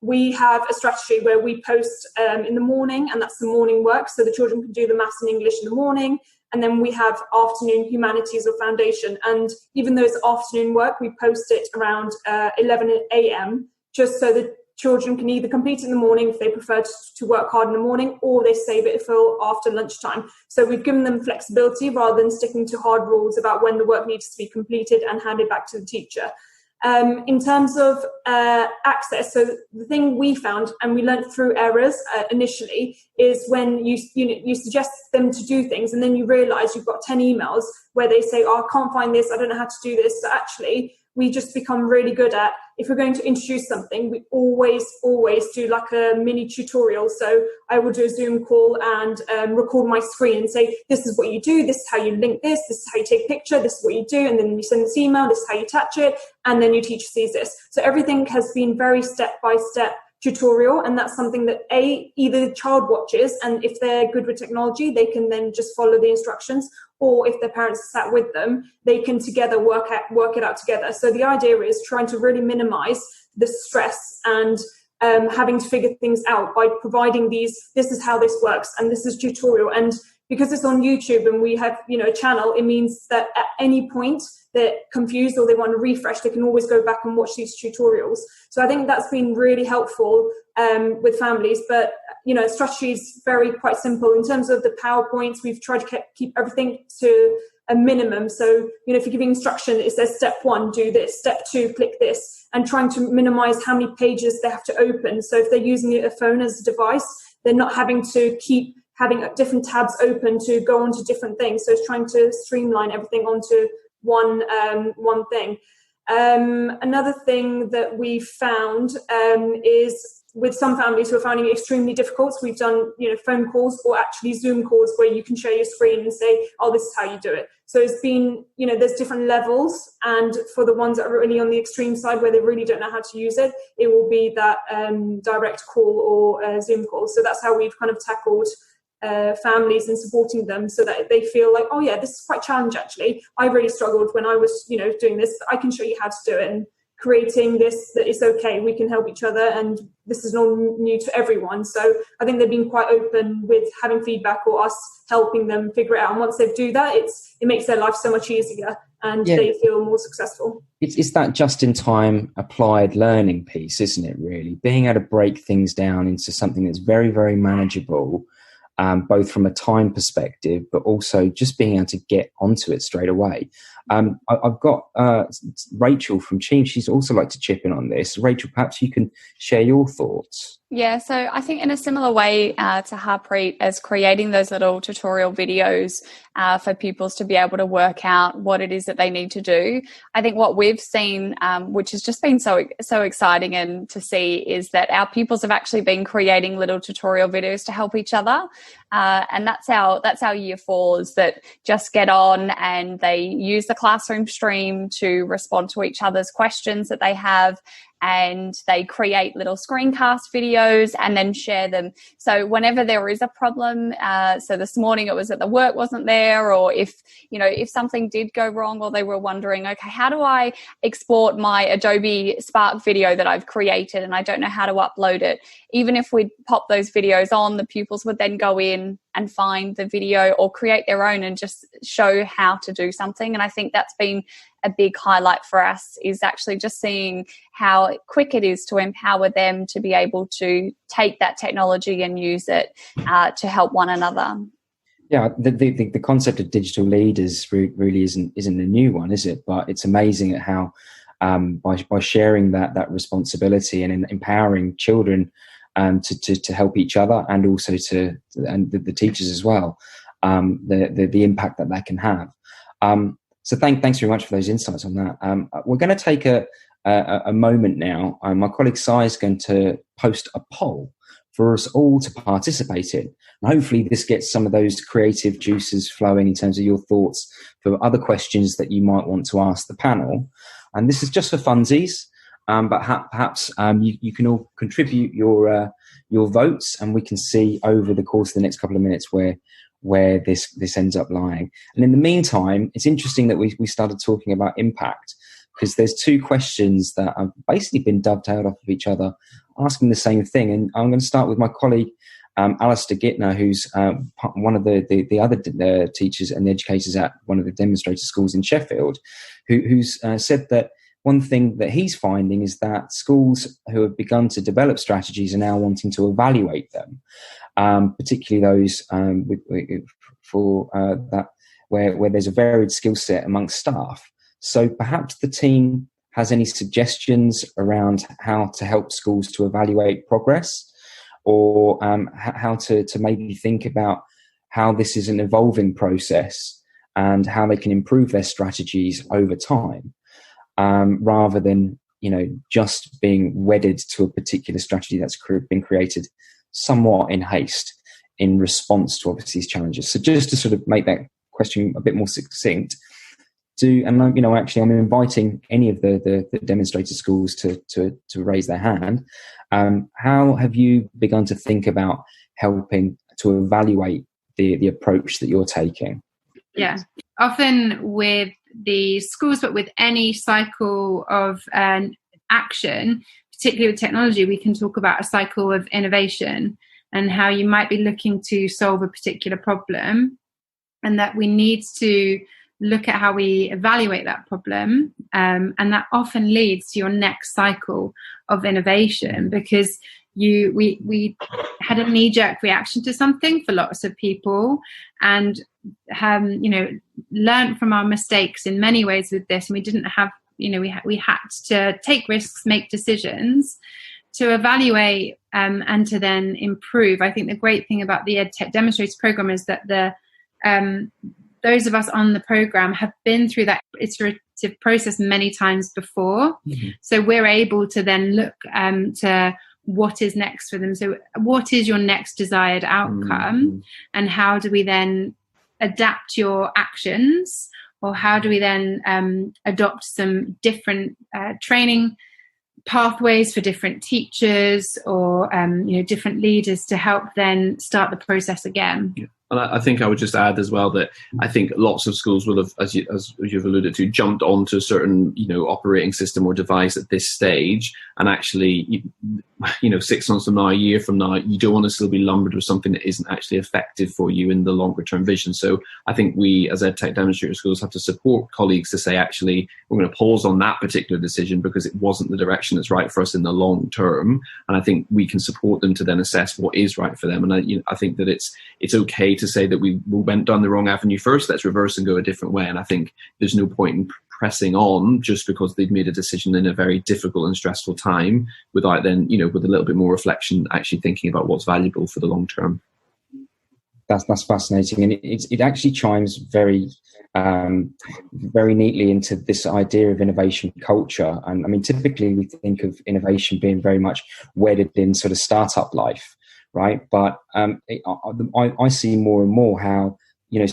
S6: we have a strategy where we post in the morning, and that's the morning work. So the children can do the maths and English in the morning. And then we have afternoon humanities or foundation. And even though it's afternoon work, we post it around 11 a.m. just so that children can either complete it in the morning if they prefer to work hard in the morning, or they save it for after lunchtime. So we've given them flexibility rather than sticking to hard rules about when the work needs to be completed and handed back to the teacher. In terms of access, so the thing we found, and we learned through errors initially, is when you suggest them to do things and then you realise you've got 10 emails where they say, I can't find this, I don't know how to do this. So actually, we just become really good at, if we're going to introduce something, we always do like a mini tutorial. So I will do a Zoom call and record my screen and say, this is what you do, this is how you link this is how you take a picture, this is what you do, and then you send this email, this is how you attach it, and then your teacher sees this. So everything has been very step-by-step tutorial, and that's something that either the child watches, and if they're good with technology, they can then just follow the instructions, or if their parents are sat with them, they can together work it out together. So the idea is trying to really minimize the stress and having to figure things out by providing this is how this works, and this is tutorial. And because it's on YouTube and we have a channel, it means that at any point they're confused or they want to refresh, they can always go back and watch these tutorials. So I think that's been really helpful with families. But strategy is quite simple. In terms of the PowerPoints, we've tried to keep everything to a minimum. So if you're giving instruction, it says step 1, do this, step 2, click this, and trying to minimize how many pages they have to open. So if they're using a phone as a device, they're not having to keep having different tabs open to go onto different things. So it's trying to streamline everything onto one thing. Another thing that we found is with some families who are finding it extremely difficult, so we've done phone calls or actually Zoom calls where you can share your screen and say, oh, this is how you do it. So it's been, there's different levels, and for the ones that are really on the extreme side where they really don't know how to use it, it will be that direct call or Zoom call. So that's how we've kind of tackled families and supporting them, so that they feel like, oh yeah, this is quite challenging actually. I really struggled when I was doing this. I can show you how to do it, and creating this, that it's okay, we can help each other, and this is not new to everyone. So I think they've been quite open with having feedback or us helping them figure it out. And once they do that, it makes their life so much easier, and they feel more successful.
S3: It's that just-in-time applied learning piece, isn't it, really? Being able to break things down into something that's very, very manageable, both from a time perspective, but also just being able to get onto it straight away. I've got Rachel from Team. She's also like to chip in on this. Rachel, perhaps you can share your thoughts.
S10: Yeah, so I think in a similar way to Harpreet, as creating those little tutorial videos for pupils to be able to work out what it is that they need to do. I think what we've seen, which has just been so exciting and to see, is that our pupils have actually been creating little tutorial videos to help each other. And that's our year fours that just get on and they use the classroom stream to respond to each other's questions that they have. And they create little screencast videos and then share them. So whenever there is a problem, so this morning it was that the work wasn't there, or if something did go wrong, or they were wondering, okay, how do I export my Adobe Spark video that I've created and I don't know how to upload it? Even if we pop those videos on, the pupils would then go in and find the video or create their own and just show how to do something. And I think that's been a big highlight for us, is actually just seeing how quick it is to empower them to be able to take that technology and use it to help one another.
S3: Yeah, the concept of digital leaders really isn't a new one, is it? But it's amazing at how by sharing that responsibility and empowering children to help each other, and also and the teachers as well, the impact that can have. So thanks very much for those insights on that. We're going to take a moment now. My colleague Sai is going to post a poll for us all to participate in. And hopefully this gets some of those creative juices flowing in terms of your thoughts for other questions that you might want to ask the panel. And this is just for funsies, but perhaps you can all contribute your votes, and we can see over the course of the next couple of minutes where this ends up lying. And in the meantime, it's interesting that we started talking about impact, because there's two questions that have basically been dovetailed off of each other, asking the same thing. And I'm going to start with my colleague, Alistair Gittner, who's one of the other teachers and educators at one of the demonstrator schools in Sheffield, who's said that one thing that he's finding is that schools who have begun to develop strategies are now wanting to evaluate them, particularly those where there's a varied skill set amongst staff. So perhaps the team has any suggestions around how to help schools to evaluate progress, or how to maybe think about how this is an evolving process and how they can improve their strategies over time. Rather than just being wedded to a particular strategy that's been created somewhat in haste in response to obviously these challenges. So just to sort of make that question a bit more succinct, I'm inviting any of the demonstrator schools to raise their hand. How have you begun to think about helping to evaluate the approach that you're taking?
S8: Yeah, often with the schools, but with any cycle of action, particularly with technology, we can talk about a cycle of innovation and how you might be looking to solve a particular problem, and that we need to look at how we evaluate that problem, and that often leads to your next cycle of innovation, because we had a knee-jerk reaction to something for lots of people, and have learned from our mistakes in many ways with this, and we didn't have we had to take risks, make decisions to evaluate and to then improve. I think the great thing about the EdTech Demonstrators Programme is that those of us on the programme have been through that iterative process many times before. Mm-hmm. So we're able to then look to what is next for them. So what is your next desired outcome, and how do we then adapt your actions, or how do we then adopt some different training pathways for different teachers or different leaders to help then start the process again.
S7: And I think I would just add as well that I think lots of schools will have, as you've alluded to, jumped onto a certain, operating system or device at this stage. And actually, 6 months from now, a year from now, you don't want to still be lumbered with something that isn't actually effective for you in the longer term vision. So I think we, as EdTech Demonstrator Schools, have to support colleagues to say, actually, we're going to pause on that particular decision because it wasn't the direction that's right for us in the long term. And I think we can support them to then assess what is right for them. And I think that it's okay to say that we went down the wrong avenue first. Let's reverse and go a different way. And I think there's no point in pressing on just because they've made a decision in a very difficult and stressful time without then, with a little bit more reflection, actually thinking about what's valuable for the long term.
S3: That's fascinating, and it actually chimes very neatly into this idea of innovation culture. And I mean, typically we think of innovation being very much wedded in sort of startup life, right? But I see more and more how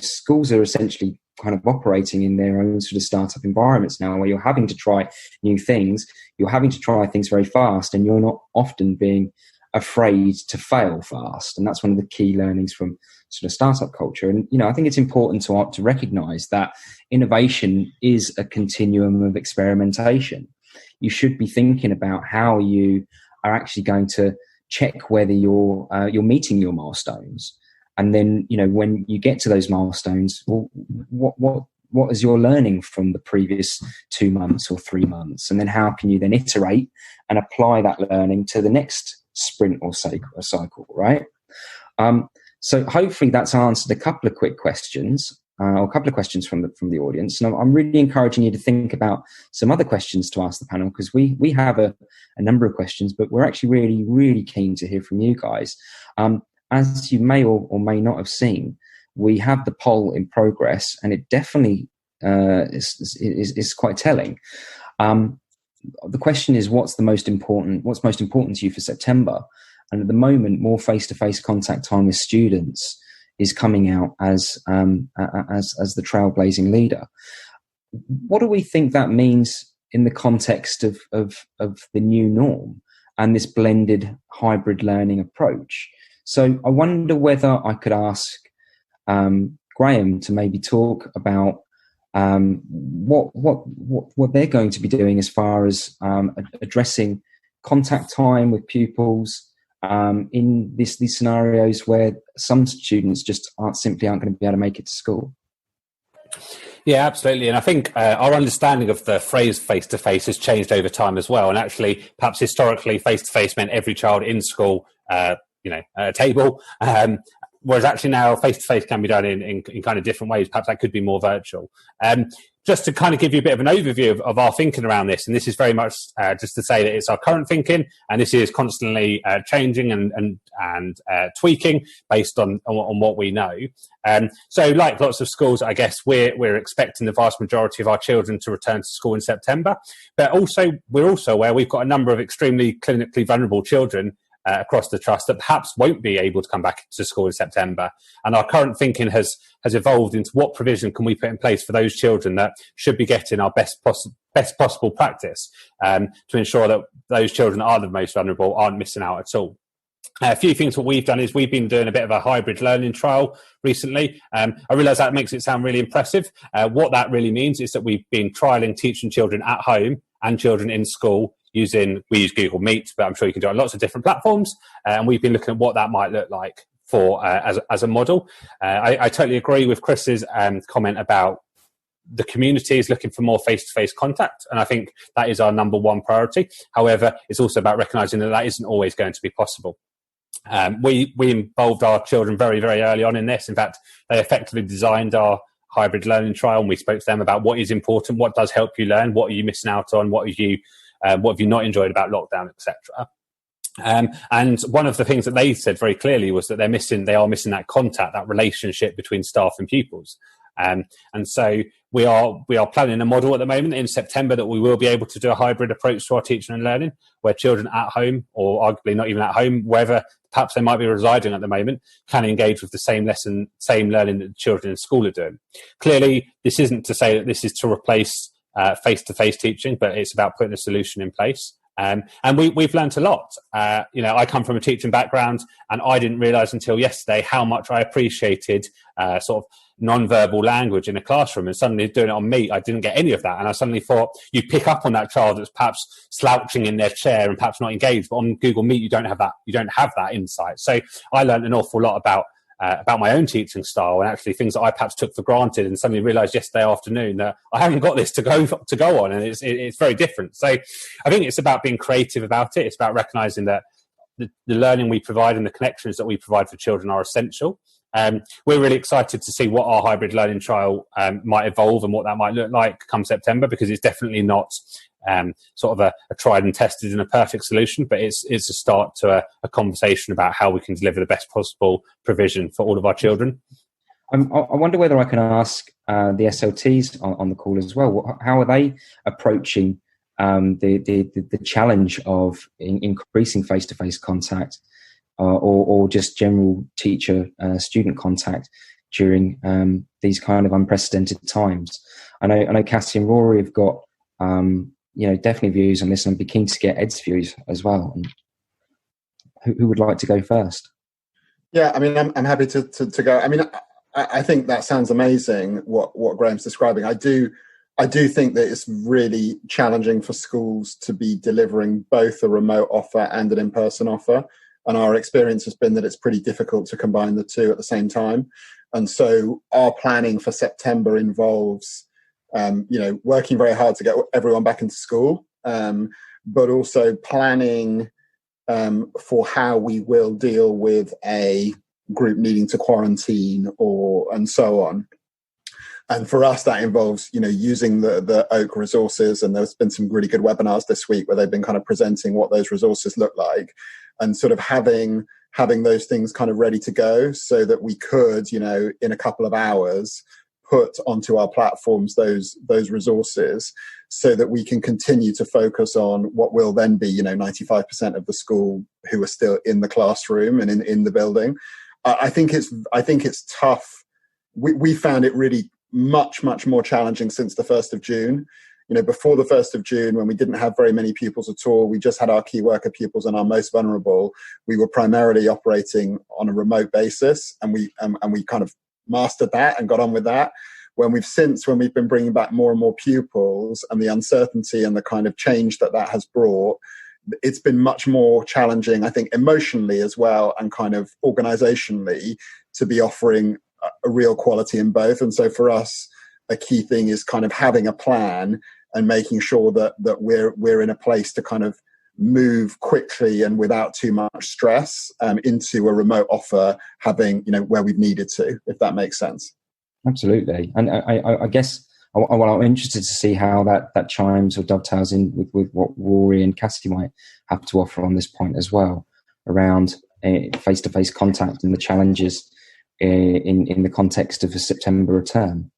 S3: schools are essentially kind of operating in their own sort of startup environments now, where you're having to try new things, you're having to try things very fast, and you're not often being afraid to fail fast. And that's one of the key learnings from sort of startup culture. And I think it's important to recognize that innovation is a continuum of experimentation. You should be thinking about how you are actually going to check whether you're meeting your milestones. And then, when you get to those milestones, well, what is your learning from the previous 2 months or 3 months? And then how can you then iterate and apply that learning to the next sprint or cycle, right? So hopefully that's answered a couple of quick questions, or a couple of questions from the audience. And I'm really encouraging you to think about some other questions to ask the panel, because we have a number of questions, but we're actually really, really keen to hear from you guys. As you may or may not have seen, we have the poll in progress, and it definitely is quite telling. The question is, what's most important to you for September? And at the moment, more face-to-face contact time with students is coming out as the trailblazing leader. What do we think that means in the context of the new norm and this blended hybrid learning approach? So I wonder whether I could ask Graham to maybe talk about what they're going to be doing as far as addressing contact time with pupils in these scenarios where some students just aren't going to be able to make it to school.
S4: Yeah, absolutely. And I think our understanding of the phrase face-to-face has changed over time as well. And actually, perhaps historically, face-to-face meant every child in school, at a table. Whereas actually now face-to-face can be done in kind of different ways. Perhaps that could be more virtual. Just to kind of give you a bit of an overview of our thinking around this, and this is very much just to say that it's our current thinking, and this is constantly changing and tweaking based on what we know. So like lots of schools, I guess we're expecting the vast majority of our children to return to school in September. But also we're also aware we've got a number of extremely clinically vulnerable children across the trust that perhaps won't be able to come back to school in September. And our current thinking has evolved into what provision can we put in place for those children that should be getting our best possible practice to ensure that those children that are the most vulnerable aren't missing out at all. A few things what we've done is we've been doing a bit of a hybrid learning trial recently. I realise that makes it sound really impressive. What that really means is that we've been trialling teaching children at home and children in school we use Google Meet, but I'm sure you can do it on lots of different platforms. And we've been looking at what that might look like for as a model. I totally agree with Kriss's comment about the community is looking for more face-to-face contact. And I think that is our number one priority. However, it's also about recognising that isn't always going to be possible. We involved our children very, very early on in this. In fact, they effectively designed our hybrid learning trial, and we spoke to them about what is important, what does help you learn, what are you missing out on, what have you not enjoyed about lockdown, etc. And one of the things that they said very clearly was that they are missing that contact, that relationship between staff and pupils. And so we are planning a model at the moment in September that we will be able to do a hybrid approach to our teaching and learning, where children at home, or arguably not even at home, wherever perhaps they might be residing at the moment, can engage with the same lesson, same learning that the children in school are doing. Clearly, this isn't to say that this is to replace face-to-face teaching, but it's about putting a solution in place. And we've learnt a lot. I come from a teaching background, and I didn't realise until yesterday how much I appreciated sort of non-verbal language in a classroom. And suddenly doing it on me, I didn't get any of that. And I suddenly thought, you pick up on that child that's perhaps slouching in their chair and perhaps not engaged, but on Google Meet, you don't have that insight. So I learned an awful lot about my own teaching style, and actually things that I perhaps took for granted, and suddenly realised yesterday afternoon that I haven't got this to go on, and it's very different. So I think it's about being creative about it. It's about recognising that the learning we provide and the connections that we provide for children are essential. We're really excited to see what our hybrid learning trial might evolve and what that might look like come September, because it's definitely not sort of a tried and tested and a perfect solution, but it's a start to a conversation about how we can deliver the best possible provision for all of our children.
S3: I wonder whether I can ask the SLTs on the call as well. How are they approaching the challenge of increasing face-to-face contact or just general teacher-student contact during these kind of unprecedented times? I know Cassie and Rory have got definitely views on this, and I'd be keen to get Ed's views as well. And who would like to go first?
S5: Yeah, I mean, I'm happy to go. I mean, I think that sounds amazing, what Graham's describing. I do think that it's really challenging for schools to be delivering both a remote offer and an in-person offer. And our experience has been that it's pretty difficult to combine the two at the same time. And so our planning for September involves, working very hard to get everyone back into school, but also planning for how we will deal with a group needing to quarantine and so on. And for us, that involves, using the Oak resources. And there's been some really good webinars this week where they've been kind of presenting what those resources look like, and sort of having those things kind of ready to go so that we could, in a couple of hours, put onto our platforms those resources so that we can continue to focus on what will then be, 95% of the school who are still in the classroom and in the building. I think it's tough. We found it really much more challenging since the 1st of June. Before the 1st of June, when we didn't have very many pupils at all, we just had our key worker pupils and our most vulnerable. We were primarily operating on a remote basis, and we kind of mastered that and got on with that. When we've been bringing back more and more pupils, and the uncertainty and the kind of change that has brought, it's been much more challenging, I think, emotionally as well, and kind of organizationally, to be offering a real quality in both. And so for us, a key thing is kind of having a plan and making sure that we're in a place to kind of move quickly and without too much stress into a remote offer, having, where we've needed to, if that makes sense.
S3: Absolutely. And I guess I'm interested to see how that chimes or dovetails in with what Rory and Cassie might have to offer on this point as well, around face-to-face contact and the challenges in the context of a September return.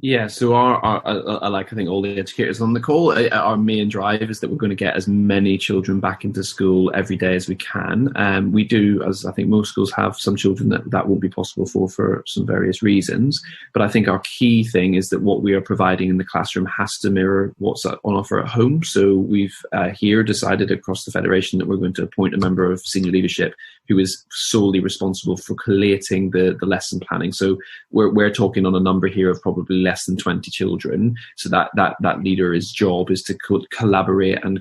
S7: Yeah, so I think all the educators on the call, our main drive is that we're going to get as many children back into school every day as we can. We do, as I think most schools have, some children that won't be possible for some various reasons. But I think our key thing is that what we are providing in the classroom has to mirror what's on offer at home. So we've here decided across the Federation that we're going to appoint a member of senior leadership who is solely responsible for collating the lesson planning. So we're talking on a number here of probably less than 20 children. So that leader's job is to collaborate and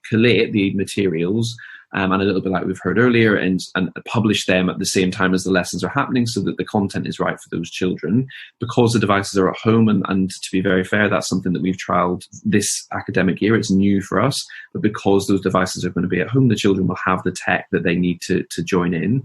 S7: collate the materials, and a little bit like we've heard earlier, and publish them at the same time as the lessons are happening, so that the content is right for those children. Because the devices are at home, and to be very fair, that's something that we've trialed this academic year. It's new for us, but because those devices are going to be at home, the children will have the tech that they need to join in.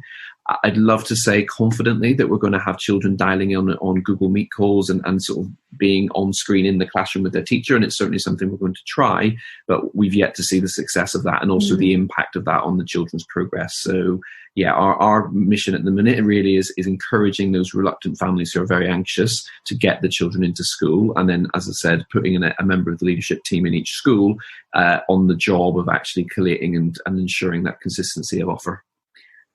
S7: I'd love to say confidently that we're going to have children dialing in on Google Meet calls and sort of being on screen in the classroom with their teacher, and it's certainly something we're going to try, but we've yet to see the success of that and also the impact of that on the children's progress. So yeah, our mission at the minute really is encouraging those reluctant families who are very anxious to get the children into school, and then, as I said, putting in a member of the leadership team in each school on the job of actually collating and ensuring that consistency of offer.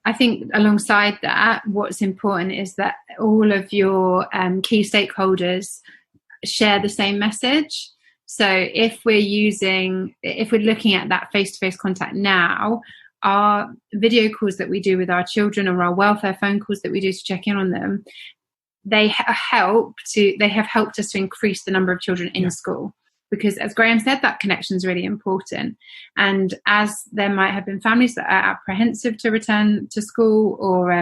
S8: I think alongside that, what's important is that all of your key stakeholders share the same message. So if we're looking at that face-to-face contact now, our video calls that we do with our children, or our welfare phone calls that we do to check in on them, they have helped us to increase the number of children in school, because, as Graham said, that connection is really important. And as there might have been families that are apprehensive to return to school, or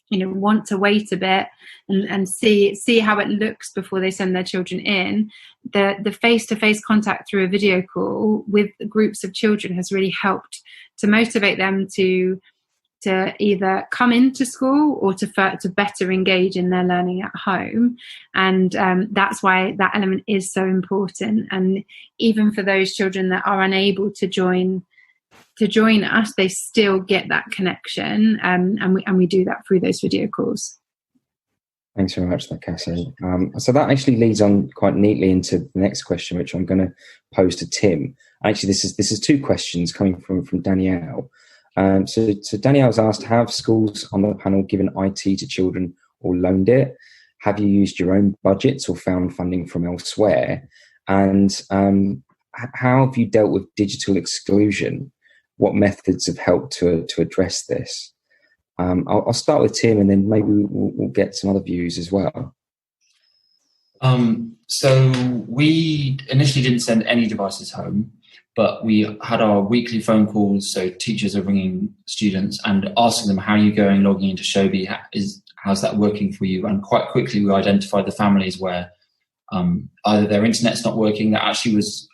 S8: want to wait a bit and see how it looks before they send their children in, the face-to-face contact through a video call with groups of children has really helped to motivate them to either come into school or to better engage in their learning at home. And that's why that element is so important. And even for those children that are unable to join us, they still get that connection, and we do that through those video calls.
S3: Thanks very much for that, Cassie. So that actually leads on quite neatly into the next question, which I'm going to pose to Tim. Actually, this is two questions coming from Danielle. So Danielle's asked, have schools on the panel given IT to children or loaned it? Have you used your own budgets or found funding from elsewhere? And how have you dealt with digital exclusion? What methods have helped to address this? I'll start with Tim, and then maybe we'll get some other views as well.
S9: So we initially didn't send any devices home, but we had our weekly phone calls. So teachers are ringing students and asking them, how are you going logging into Shobi? How's that working for you? And quite quickly we identified the families where either their internet's not working. That actually was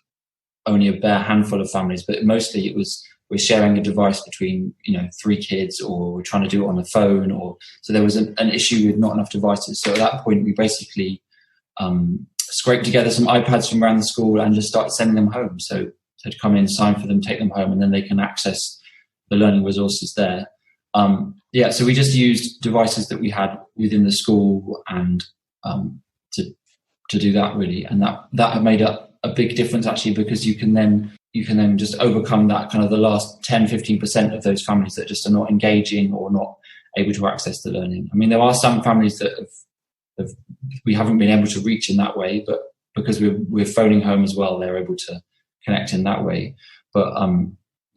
S9: only a bare handful of families, but mostly it was we're sharing a device between 3 kids, or we're trying to do it on a phone, or so there was an issue with not enough devices. So at that point we basically scraped together some iPads from around the school and just started sending them home. So they'd come in, sign for them, take them home, and then they can access the learning resources there. So we just used devices that we had within the school and to do that really, and that made a big difference actually, because you can then just overcome that kind of the last 10-15% of those families that just are not engaging or not able to access the learning. I mean, there are some families that we haven't been able to reach in that way, but because we're phoning home as well, they're able to connect in that way. But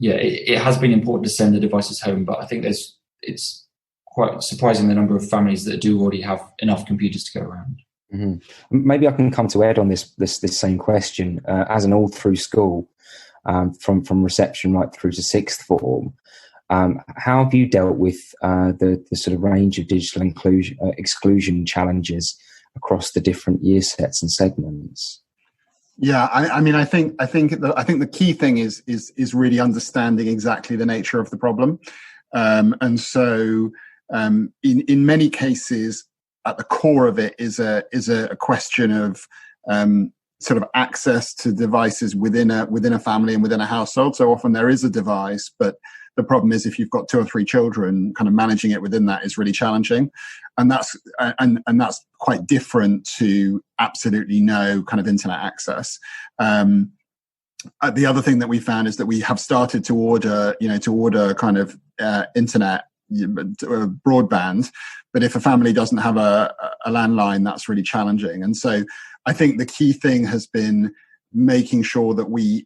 S9: it has been important to send the devices home, but I think it's quite surprising the number of families that do already have enough computers to go around.
S3: Mm-hmm. Maybe I can come to Ed on this same question. As an all through school, from reception right through to sixth form, how have you dealt with the sort of range of digital exclusion challenges across the different year sets and segments?
S5: Yeah, I think the key thing is really understanding exactly the nature of the problem, and so in many cases, at the core of it is a question of sort of access to devices within a family and within a household. So often there is a device, but the problem is if you've got 2 or 3 children, kind of managing it within that is really challenging, and that's quite different to absolutely no kind of internet access. The other thing that we found is that we have started to order kind of internet broadband, but if a family doesn't have a landline, that's really challenging. And so I think the key thing has been making sure that we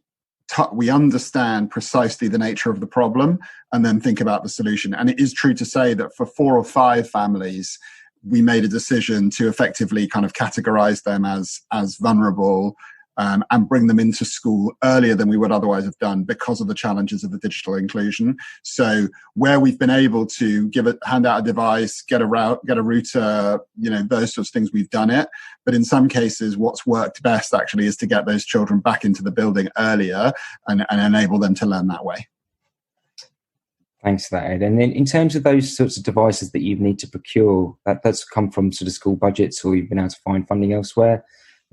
S5: understand precisely the nature of the problem and then think about the solution. And it is true to say that for 4 or 5 families, we made a decision to effectively kind of categorize them as vulnerable and bring them into school earlier than we would otherwise have done because of the challenges of the digital inclusion. So where we've been able to hand out a device, get a router, those sorts of things, we've done it. But in some cases, what's worked best actually is to get those children back into the building earlier and enable them to learn that way.
S3: Thanks for that, Ed. And then in terms of those sorts of devices that you need to procure, that's come from sort of school budgets, or you've been able to find funding elsewhere.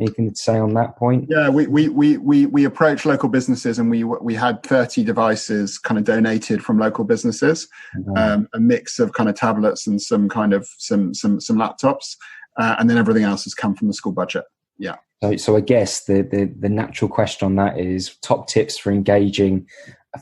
S3: Anything to say on that point? Yeah,
S5: we approached local businesses, and we had 30 devices kind of donated from local businesses, a mix of kind of tablets and some kind of some laptops, and then everything else has come from the school budget. Yeah.
S3: So I guess the natural question on that is top tips for engaging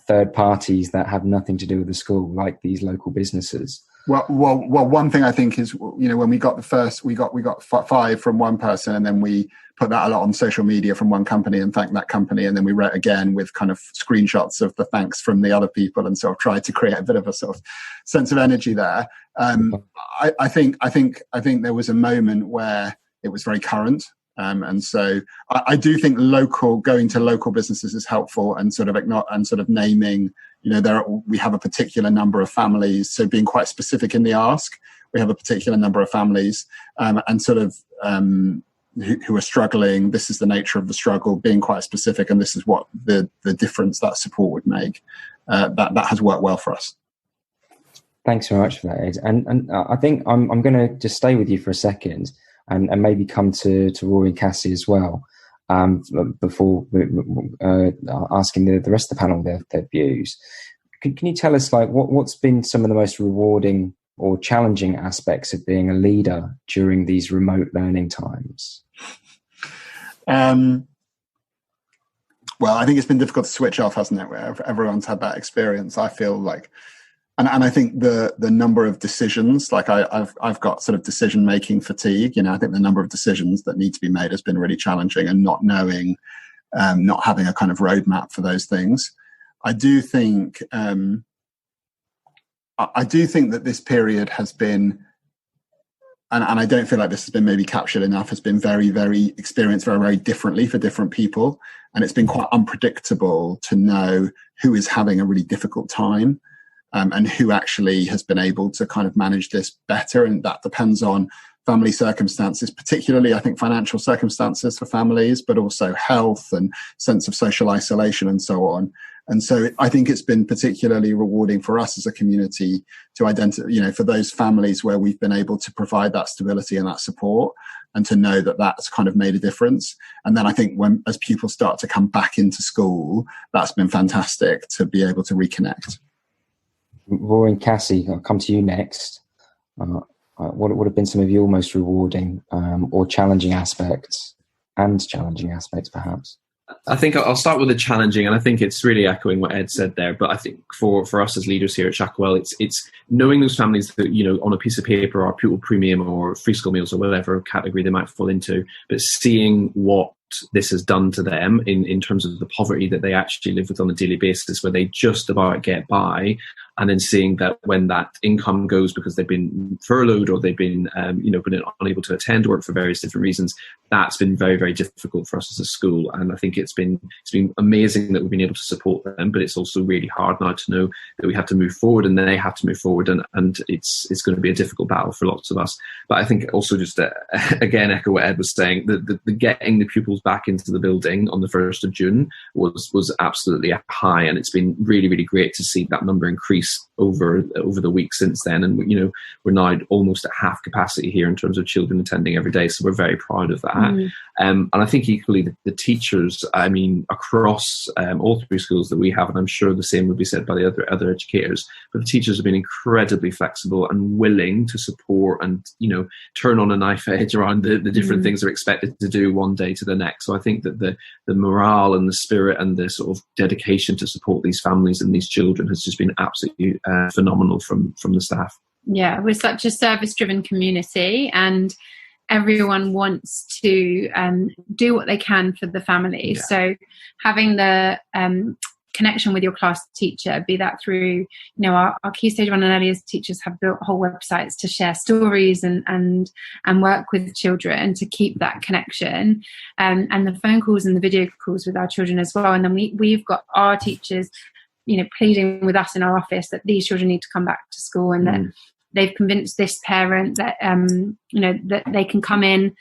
S3: third parties that have nothing to do with the school, like these local businesses.
S5: Well, one thing I think is, when we got we got 5 from one person, and then we put that a lot on social media from one company and thanked that company, and then we wrote again with kind of screenshots of the thanks from the other people, and sort of tried to create a bit of a sort of sense of energy there. I think there was a moment where it was very current. And so I do think going to local businesses is helpful, and sort of naming, we have a particular number of families. So being quite specific in the ask, we have a particular number of families, and sort of, who are struggling. This is the nature of the struggle, being quite specific. And this is what the difference that support would make. That has worked well for us.
S3: Thanks very much for that, Ed. And I think I'm going to just stay with you for a second. And maybe come to Rory and Cassie as well, before asking the rest of the panel their views. Can you tell us, like, what's been some of the most rewarding or challenging aspects of being a leader during these remote learning times?
S5: Well, I think it's been difficult to switch off, hasn't it? Where everyone's had that experience. I feel like. And I think the number of decisions, like I've got sort of decision making fatigue. I think the number of decisions that need to be made has been really challenging, and not knowing, not having a kind of roadmap for those things. I do think that this period has been, and I don't feel like this has been maybe captured enough, has been very, very experienced very, very differently for different people, and it's been quite unpredictable to know who is having a really difficult time. And who actually has been able to kind of manage this better. And that depends on family circumstances, particularly, I think, financial circumstances for families, but also health and sense of social isolation and so on. And so I think it's been particularly rewarding for us as a community to identify, for those families where we've been able to provide that stability and that support, and to know that that's kind of made a difference. And then I think as people start to come back into school, that's been fantastic to be able to reconnect.
S3: Rory and Cassie, I'll come to you next. What would have been some of your most rewarding or challenging aspects, perhaps?
S7: I think I'll start with the challenging, and I think it's really echoing what Ed said there. But I think for us as leaders here at Shackwell, it's knowing those families that, on a piece of paper are pupil premium or free school meals or whatever category they might fall into, but seeing what this has done to them in terms of the poverty that they actually live with on a daily basis, where they just about get by, and then seeing that when that income goes because they've been furloughed or they've been been unable to attend work for various different reasons, that's been very, very difficult for us as a school. And I think it's been amazing that we've been able to support them, but it's also really hard now to know that we have to move forward, and they have to move forward, and it's going to be a difficult battle for lots of us. But I think also just again echo what Ed was saying, the getting the pupils back into the building on the 1st of June was absolutely high, and it's been really, really great to see that number increase over the week since then. And we're now almost at half capacity here in terms of children attending every day, so we're very proud of that. And I think equally the teachers, across all 3 schools that we have, and I'm sure the same would be said by the other educators, but the teachers have been incredibly flexible and willing to support and turn on a knife edge around the different things they're expected to do one day to the next. So I think that the morale and the spirit and the sort of dedication to support these families and these children has just been absolutely phenomenal from the staff.
S8: Yeah, we're such a service-driven community, and everyone wants to do what they can for the families. Yeah. So having the connection with your class teacher, be that through, our Key Stage 1 and early years teachers have built whole websites to share stories and work with children to keep that connection, and the phone calls and the video calls with our children as well. And then we've got our teachers, pleading with us in our office that these children need to come back to school, and that they've convinced this parent that, that they can come in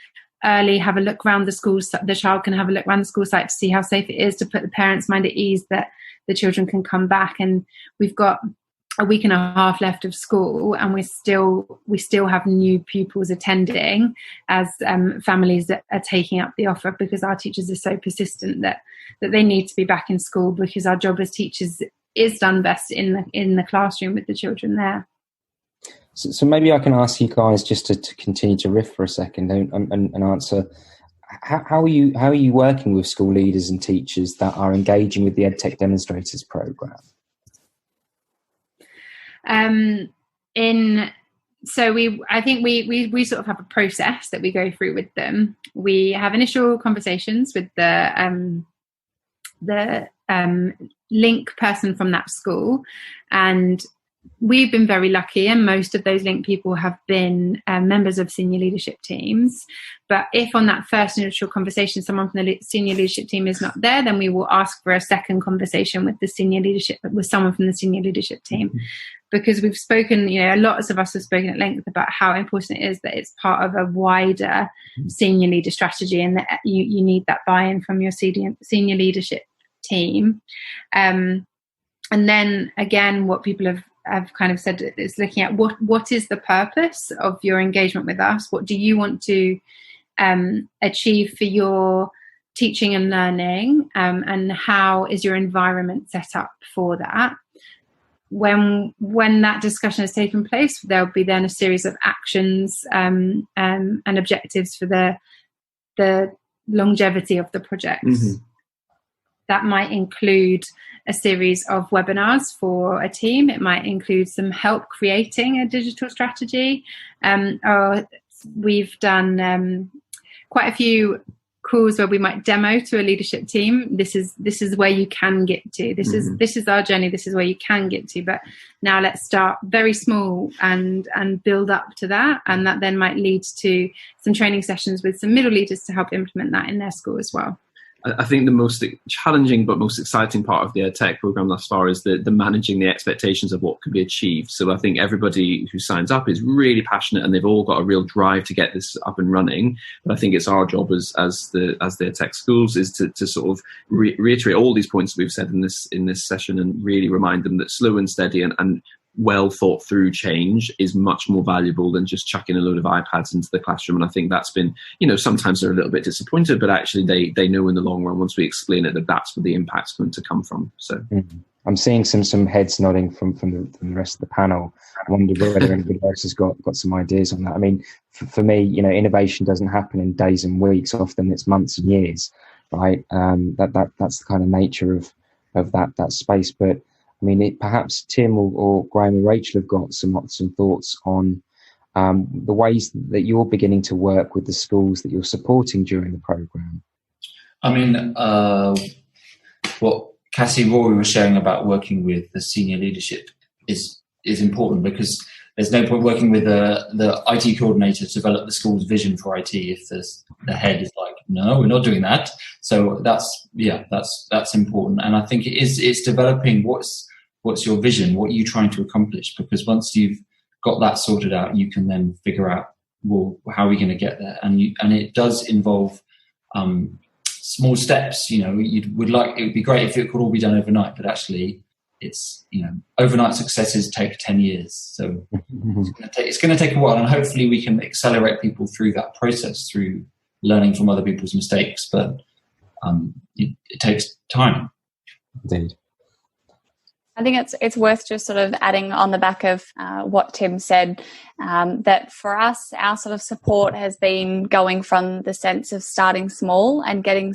S8: early, have a look around the school, the child can have a look around the school site to see how safe it is, to put the parents' mind at ease that the children can come back. And we've got a week and a half left of school, and we still have new pupils attending as families that are taking up the offer, because our teachers are so persistent that they need to be back in school, because our job as teachers is done best in the classroom with the children there.
S3: So maybe I can ask you guys just to continue to riff for a second and answer. How are you working with school leaders and teachers that are engaging with the EdTech Demonstrators Programme?
S8: I think we sort of have a process that we go through with them. We have initial conversations with the link person from that school, and we've been very lucky, and most of those link people have been members of senior leadership teams. But if on that first initial conversation someone from the senior leadership team is not there, then we will ask for a second conversation with someone from the senior leadership team. Because we've spoken, lots of us have spoken at length about how important it is that it's part of a wider senior leader strategy, and that you need that buy-in from your senior leadership team. And then again, what people have kind of said is looking at what is the purpose of your engagement with us? What do you want to achieve for your teaching and learning? And how is your environment set up for that? When that discussion has taken place, there'll be then a series of actions and objectives for the longevity of the project.
S7: Mm-hmm.
S8: That might include a series of webinars for a team. It might include some help creating a digital strategy. Or we've done quite a few calls where we might demo to a leadership team. This is where you can get to. This is our journey. This is where you can get to. But now let's start very small and build up to that. And that then might lead to some training sessions with some middle leaders to help implement that in their school as well.
S7: I think the most challenging but most exciting part of the EdTech program thus far is the managing the expectations of what can be achieved. So I think everybody who signs up is really passionate, and they've all got a real drive to get this up and running. But I think it's our job as the EdTech schools is to sort of reiterate all these points that we've said in this session, and really remind them that slow and steady and well thought through change is much more valuable than just chucking a load of iPads into the classroom. And I think that's been, sometimes they're a little bit disappointed, but actually they know in the long run, once we explain it, that's where the impact's going to come from. So
S3: I'm seeing some heads nodding from the rest of the panel. I wonder whether anybody else has got some ideas on that. I mean, for me, innovation doesn't happen in days and weeks. Often it's months and years, right? That's the kind of nature of that space. But I mean, perhaps Tim or Graham or Rachel have got some thoughts on the ways that you're beginning to work with the schools that you're supporting during the programme.
S9: I mean, what Cassie and Rory were sharing about working with the senior leadership is important, because there's no point working with the IT coordinator to develop the school's vision for IT if the head is like, no, we're not doing that. So that's important. And I think it's developing what's your vision, what are you trying to accomplish? Because once you've got that sorted out, you can then figure out, well, how are we going to get there? And it does involve small steps. It would be great if it could all be done overnight, but actually it's, overnight successes take 10 years. So it's going to take a while, and hopefully we can accelerate people through that process through learning from other people's mistakes. But it takes time.
S3: Indeed.
S10: I think it's worth just sort of adding on the back of what Tim said, that for us, our sort of support has been going from the sense of starting small and getting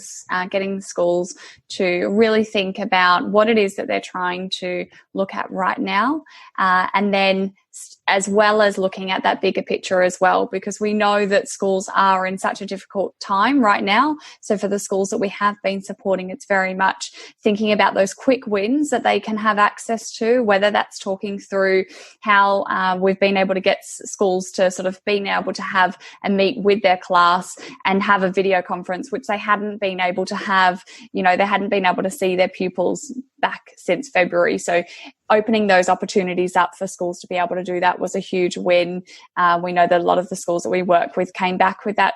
S10: schools to really think about what it is that they're trying to look at right now, and then as well as looking at that bigger picture as well, because we know that schools are in such a difficult time right now. So for the schools that we have been supporting, it's very much thinking about those quick wins that they can have access to, whether that's talking through how we've been able to get schools to sort of being able to have a meet with their class and have a video conference, which they hadn't been able to have, they hadn't been able to see their pupils back since February. So opening those opportunities up for schools to be able to do that was a huge win. We know that a lot of the schools that we work with came back with that,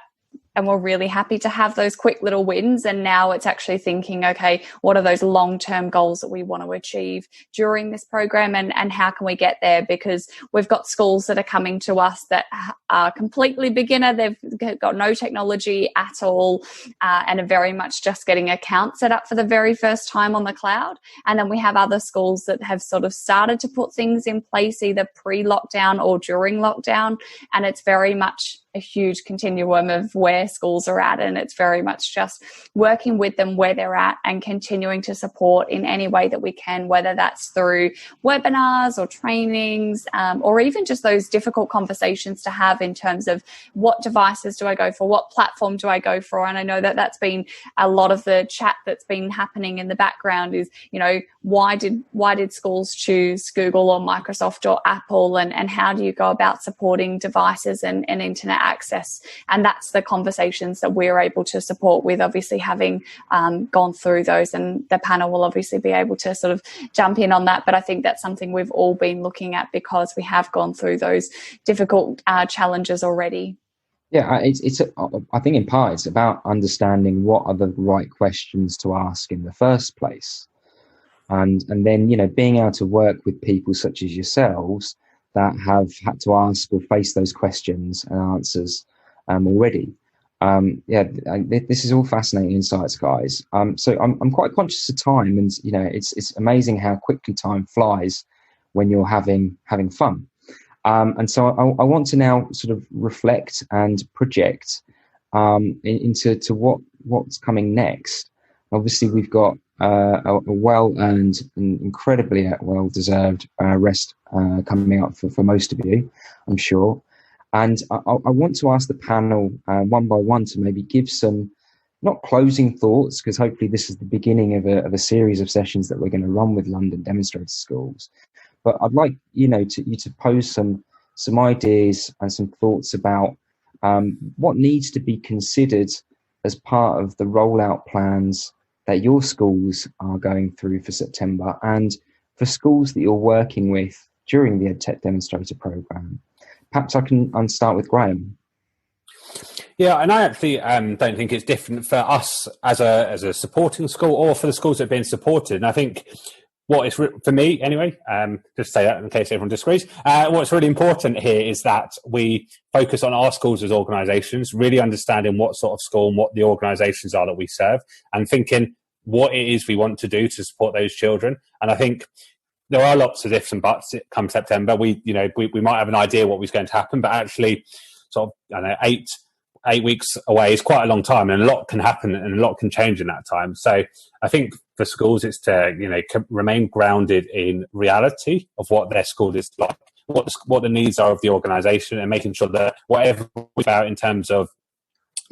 S10: and we're really happy to have those quick little wins. And now it's actually thinking, okay, what are those long-term goals that we want to achieve during this program, and how can we get there? Because we've got schools that are coming to us that are completely beginner. They've got no technology at all and are very much just getting accounts set up for the very first time on the cloud. And then we have other schools that have sort of started to put things in place either pre-lockdown or during lockdown. And it's very much a huge continuum of where schools are at, and it's very much just working with them where they're at and continuing to support in any way that we can, whether that's through webinars or trainings, or even just those difficult conversations to have in terms of what devices do I go for, what platform do I go for. And I know that that's been a lot of the chat that's been happening in the background is, you know, why did schools choose Google or Microsoft or Apple, and how do you go about supporting devices and internet access? And that's the conversations that we're able to support with, obviously having gone through those, and the panel will obviously be able to sort of jump in on that. But I think that's something we've all been looking at because we have gone through those difficult challenges already.
S3: Yeah, I think in part it's about understanding what are the right questions to ask in the first place. And then, you know, being able to work with people such as yourselves that have had to ask or face those questions and answers already. This is all fascinating insights, guys. So I'm quite conscious of time, and you know, it's amazing how quickly time flies when you're having fun. And so I want to now sort of reflect and project into what's coming next. Obviously, we've got a well-earned and incredibly well-deserved rest coming up for most of you, I'm sure. And I want to ask the panel one by one to maybe give some, not closing thoughts, because hopefully this is the beginning of a series of sessions that we're going to run with London Demonstrator Schools. But I'd like you to pose some ideas and some thoughts about what needs to be considered as part of the rollout plans that your schools are going through for September, and for schools that you're working with during the EdTech Demonstrator Programme. Perhaps I can start with Graham.
S4: Yeah, and I actually don't think it's different for us as a supporting school or for the schools that have been supported. And I think what is, for me anyway, just say that in case everyone disagrees, what's really important here is that we focus on our schools as organisations, really understanding what sort of school and what the organisations are that we serve, and thinking what it is we want to do to support those children. And I think there are lots of ifs and buts come September. We might have an idea what was going to happen, but actually sort of, I don't know, 8 weeks away is quite a long time, and a lot can happen and a lot can change in that time. So I think for schools, it's to, you know, remain grounded in reality of what their school is like, what the needs are of the organisation, and making sure that whatever we're about in terms of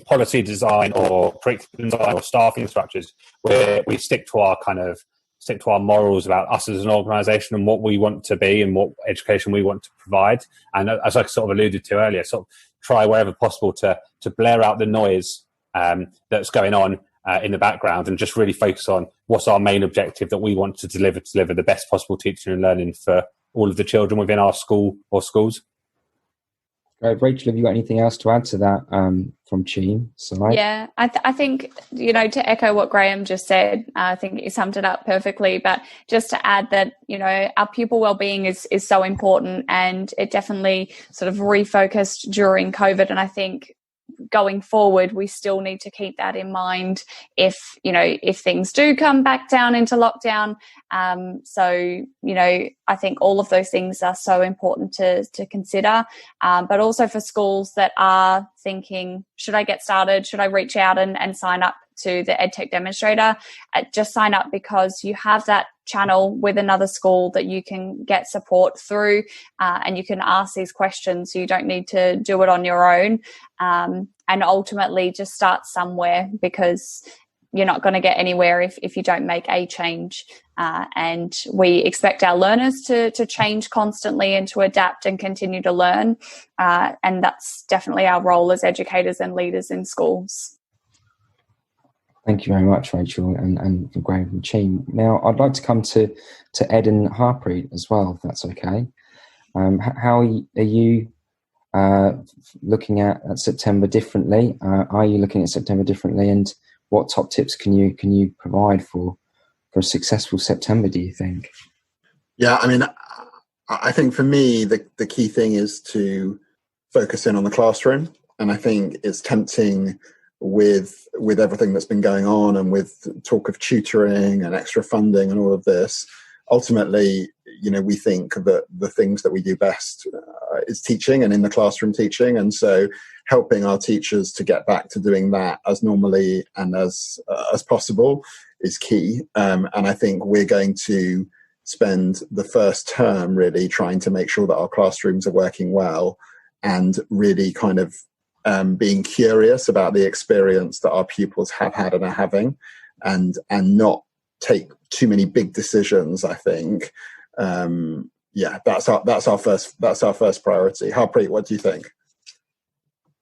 S4: policy design or curriculum design or staffing structures, we stick to our morals about us as an organisation and what we want to be and what education we want to provide. And as I sort of alluded to earlier, sort of try wherever possible to blare out the noise that's going on in the background, and just really focus on what's our main objective that we want to deliver the best possible teaching and learning for all of the children within our school or schools.
S3: Rachel, have you got anything else to add to that from Team side?
S10: Yeah, I think, you know, to echo what Graham just said, I think he summed it up perfectly. But just to add that, you know, our pupil wellbeing is so important, and it definitely sort of refocused during COVID. And I think going forward, we still need to keep that in mind if things do come back down into lockdown. So, you know, I think all of those things are so important to consider. But also for schools that are thinking, should I get started? Should I reach out and sign up to the EdTech Demonstrator? Just sign up, because you have that channel with another school that you can get support through, and you can ask these questions. So you don't need to do it on your own, and ultimately just start somewhere, because you're not going to get anywhere if you don't make a change. And we expect our learners to change constantly and to adapt and continue to learn. And that's definitely our role as educators and leaders in schools.
S3: Thank you very much, Rachel, and Graham from Team. Now, I'd like to come to Ed and Harpreet as well, if that's okay. How are you looking at September differently? Are you looking at September differently, and what top tips can you provide for a successful September, do you think?
S5: Yeah, I mean, I think for me, the key thing is to focus in on the classroom. And I think it's tempting with everything that's been going on and with talk of tutoring and extra funding and all of this. Ultimately, we think that the things that we do best is teaching and in the classroom teaching. And so helping our teachers to get back to doing that as normally and as possible is key. And I think we're going to spend the first term really trying to make sure that our classrooms are working well and really kind of being curious about the experience that our pupils have had and are having, and not take too many big decisions. I think, that's our first priority. Harpreet, what do you think?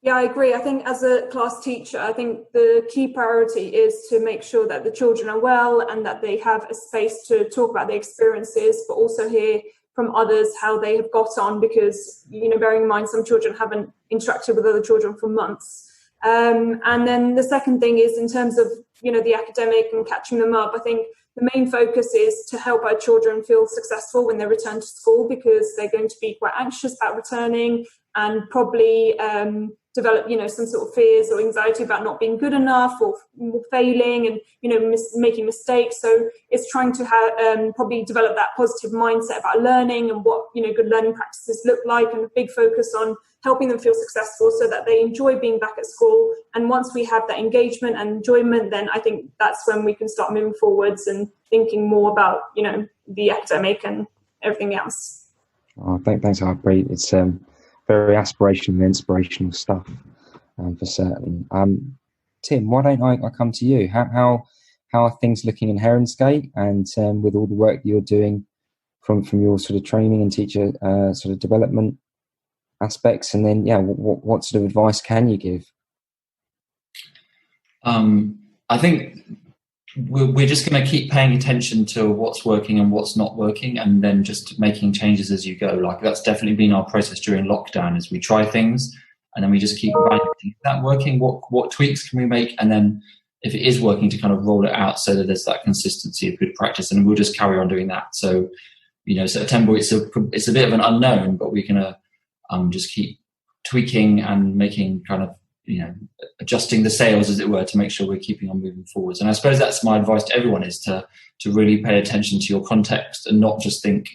S6: Yeah, I agree. I think as a class teacher, I think the key priority is to make sure that the children are well and that they have a space to talk about their experiences, but also hear from others how they have got on, because, bearing in mind some children haven't interacted with other children for months. And then the second thing is in terms of, the academic and catching them up, I think the main focus is to help our children feel successful when they return to school, because they're going to be quite anxious about returning and probably develop, some sort of fears or anxiety about not being good enough or failing and, making mistakes. So it's trying to probably develop that positive mindset about learning and what, good learning practices look like, and a big focus on helping them feel successful so that they enjoy being back at school. And once we have that engagement and enjoyment, then I think that's when we can start moving forwards and thinking more about, the academic and everything else.
S3: Oh, thanks, Harpreet. It's very aspirational and inspirational stuff, for certain. Tim, why don't I come to you? How are things looking in Heronsgate, and with all the work you're doing from your sort of training and teacher sort of development aspects, and then what sort of advice can you give?
S9: I think we're just going to keep paying attention to what's working and what's not working, and then just making changes as you go. Like, that's definitely been our process during lockdown, is we try things and then we just keep evaluating, is that working? What tweaks can we make? And then if it is working, to kind of roll it out so that there's that consistency of good practice, and we'll just carry on doing that. So, September, it's a bit of an unknown, but we're going to just keep tweaking and making kind of, adjusting the sails, as it were, to make sure we're keeping on moving forwards. And I suppose that's my advice to everyone, is to really pay attention to your context and not just think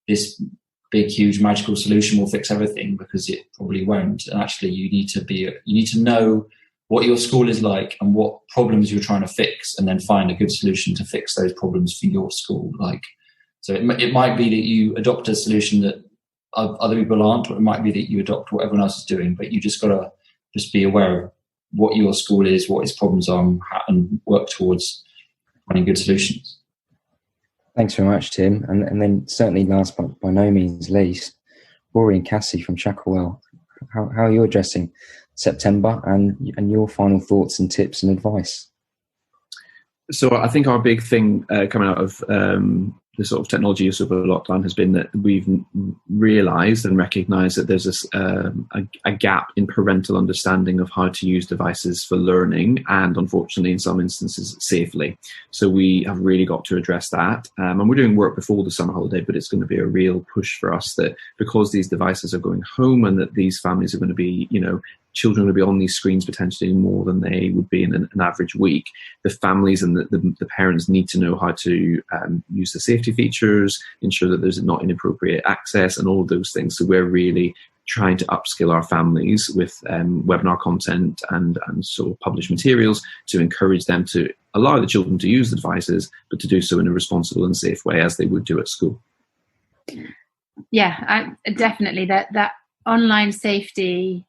S9: this big, huge, magical solution will fix everything, because it probably won't. And actually, you need to know what your school is like and what problems you're trying to fix, and then find a good solution to fix those problems for your school. So it might be that you adopt a solution that other people aren't, or it might be that you adopt what everyone else is doing, but you just got to just be aware of what your school is, what its problems are, and work towards finding good solutions.
S3: Thanks very much, Tim. And then certainly last but by no means least, Rory and Cassie from Shacklewell. How are you addressing September, and your final thoughts and tips and advice?
S7: So I think our big thing coming out of the sort of technology use of the lockdown has been that we've realised and recognised that there's a gap in parental understanding of how to use devices for learning, and unfortunately in some instances safely. So we have really got to address that, and we're doing work before the summer holiday, but it's going to be a real push for us, that because these devices are going home and that these families are going to be, children will be on these screens potentially more than they would be in an average week. The families and the parents need to know how to use the safety features, ensure that there's not inappropriate access, and all of those things. So we're really trying to upskill our families with webinar content and sort of published materials to encourage them to allow the children to use the devices, but to do so in a responsible and safe way, as they would do at school.
S8: Yeah, definitely that online safety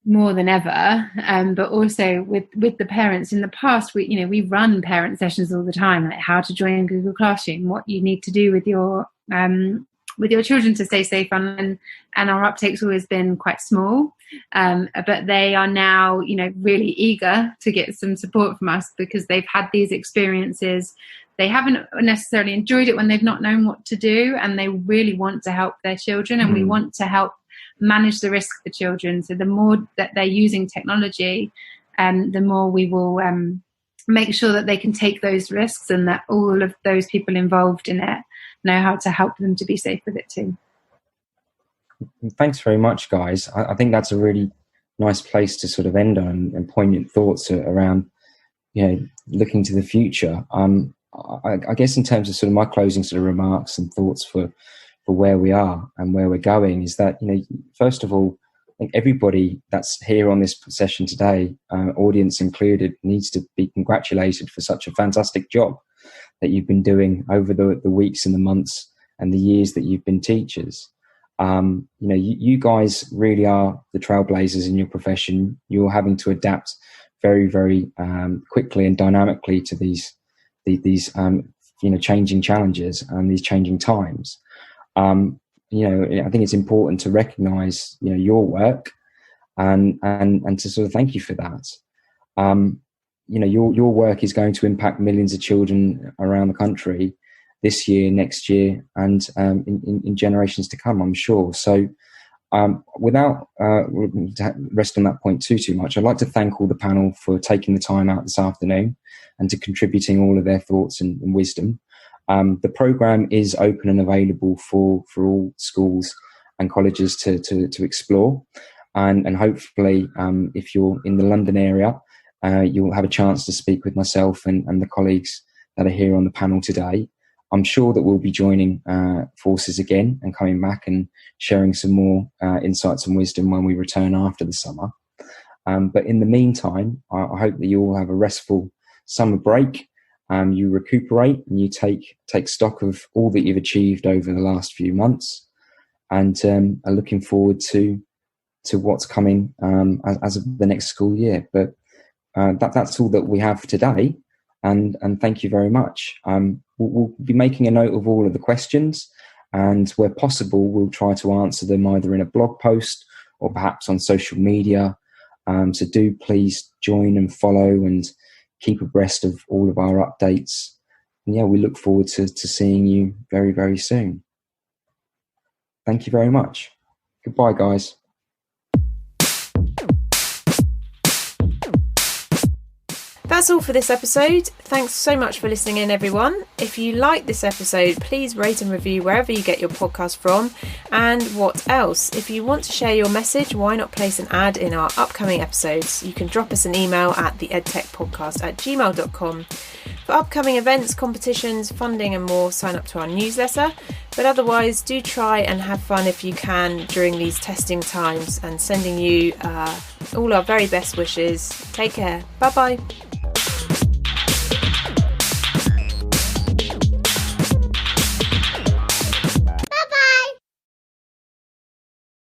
S8: more than ever, but also with the parents. In the past, we run parent sessions all the time, like how to join Google Classroom, what you need to do with your children to stay safe, and our uptake's always been quite small, but they are now really eager to get some support from us, because they've had these experiences. They haven't necessarily enjoyed it when they've not known what to do, and they really want to help their children, and we want to help manage the risk for children. So the more that they're using technology, the more we will make sure that they can take those risks, and that all of those people involved in it know how to help them to be safe with it too.
S3: Thanks very much, guys. I think that's a really nice place to sort of end on, and poignant thoughts around, looking to the future. I guess in terms of sort of my closing sort of remarks and thoughts for where we are and where we're going is that, first of all, I think everybody that's here on this session today, audience included, needs to be congratulated for such a fantastic job that you've been doing over the weeks and the months and the years that you've been teachers. You guys really are the trailblazers in your profession. You're having to adapt very, very quickly and dynamically to these changing challenges and these changing times. I think it's important to recognise your work and to sort of thank you for that. Your work is going to impact millions of children around the country this year, next year, and in generations to come, I'm sure. So without rest on that point too much, I'd like to thank all the panel for taking the time out this afternoon and to contributing all of their thoughts and wisdom. The programme is open and available for all schools and colleges to explore. And hopefully, if you're in the London area, you'll have a chance to speak with myself and the colleagues that are here on the panel today. I'm sure that we'll be joining forces again and coming back and sharing some more insights and wisdom when we return after the summer. But in the meantime, I hope that you all have a restful summer break. You recuperate and you take stock of all that you've achieved over the last few months, and are looking forward to what's coming as of the next school year. But that's all that we have for today. And thank you very much. We'll be making a note of all of the questions, and where possible, we'll try to answer them either in a blog post or perhaps on social media. So do please join and follow and keep abreast of all of our updates. And we look forward to seeing you very, very soon. Thank you very much. Goodbye, guys.
S1: That's all for this episode. Thanks so much for listening in, everyone. If you like this episode, please rate and review wherever you get your podcast from. And what else? If you want to share your message, why not place an ad in our upcoming episodes? You can drop us an email at theedtechpodcast@gmail.com. For upcoming events, competitions, funding and more, sign up to our newsletter. But otherwise, do try and have fun if you can during these testing times, and sending you all our very best wishes. Take care. Bye-bye.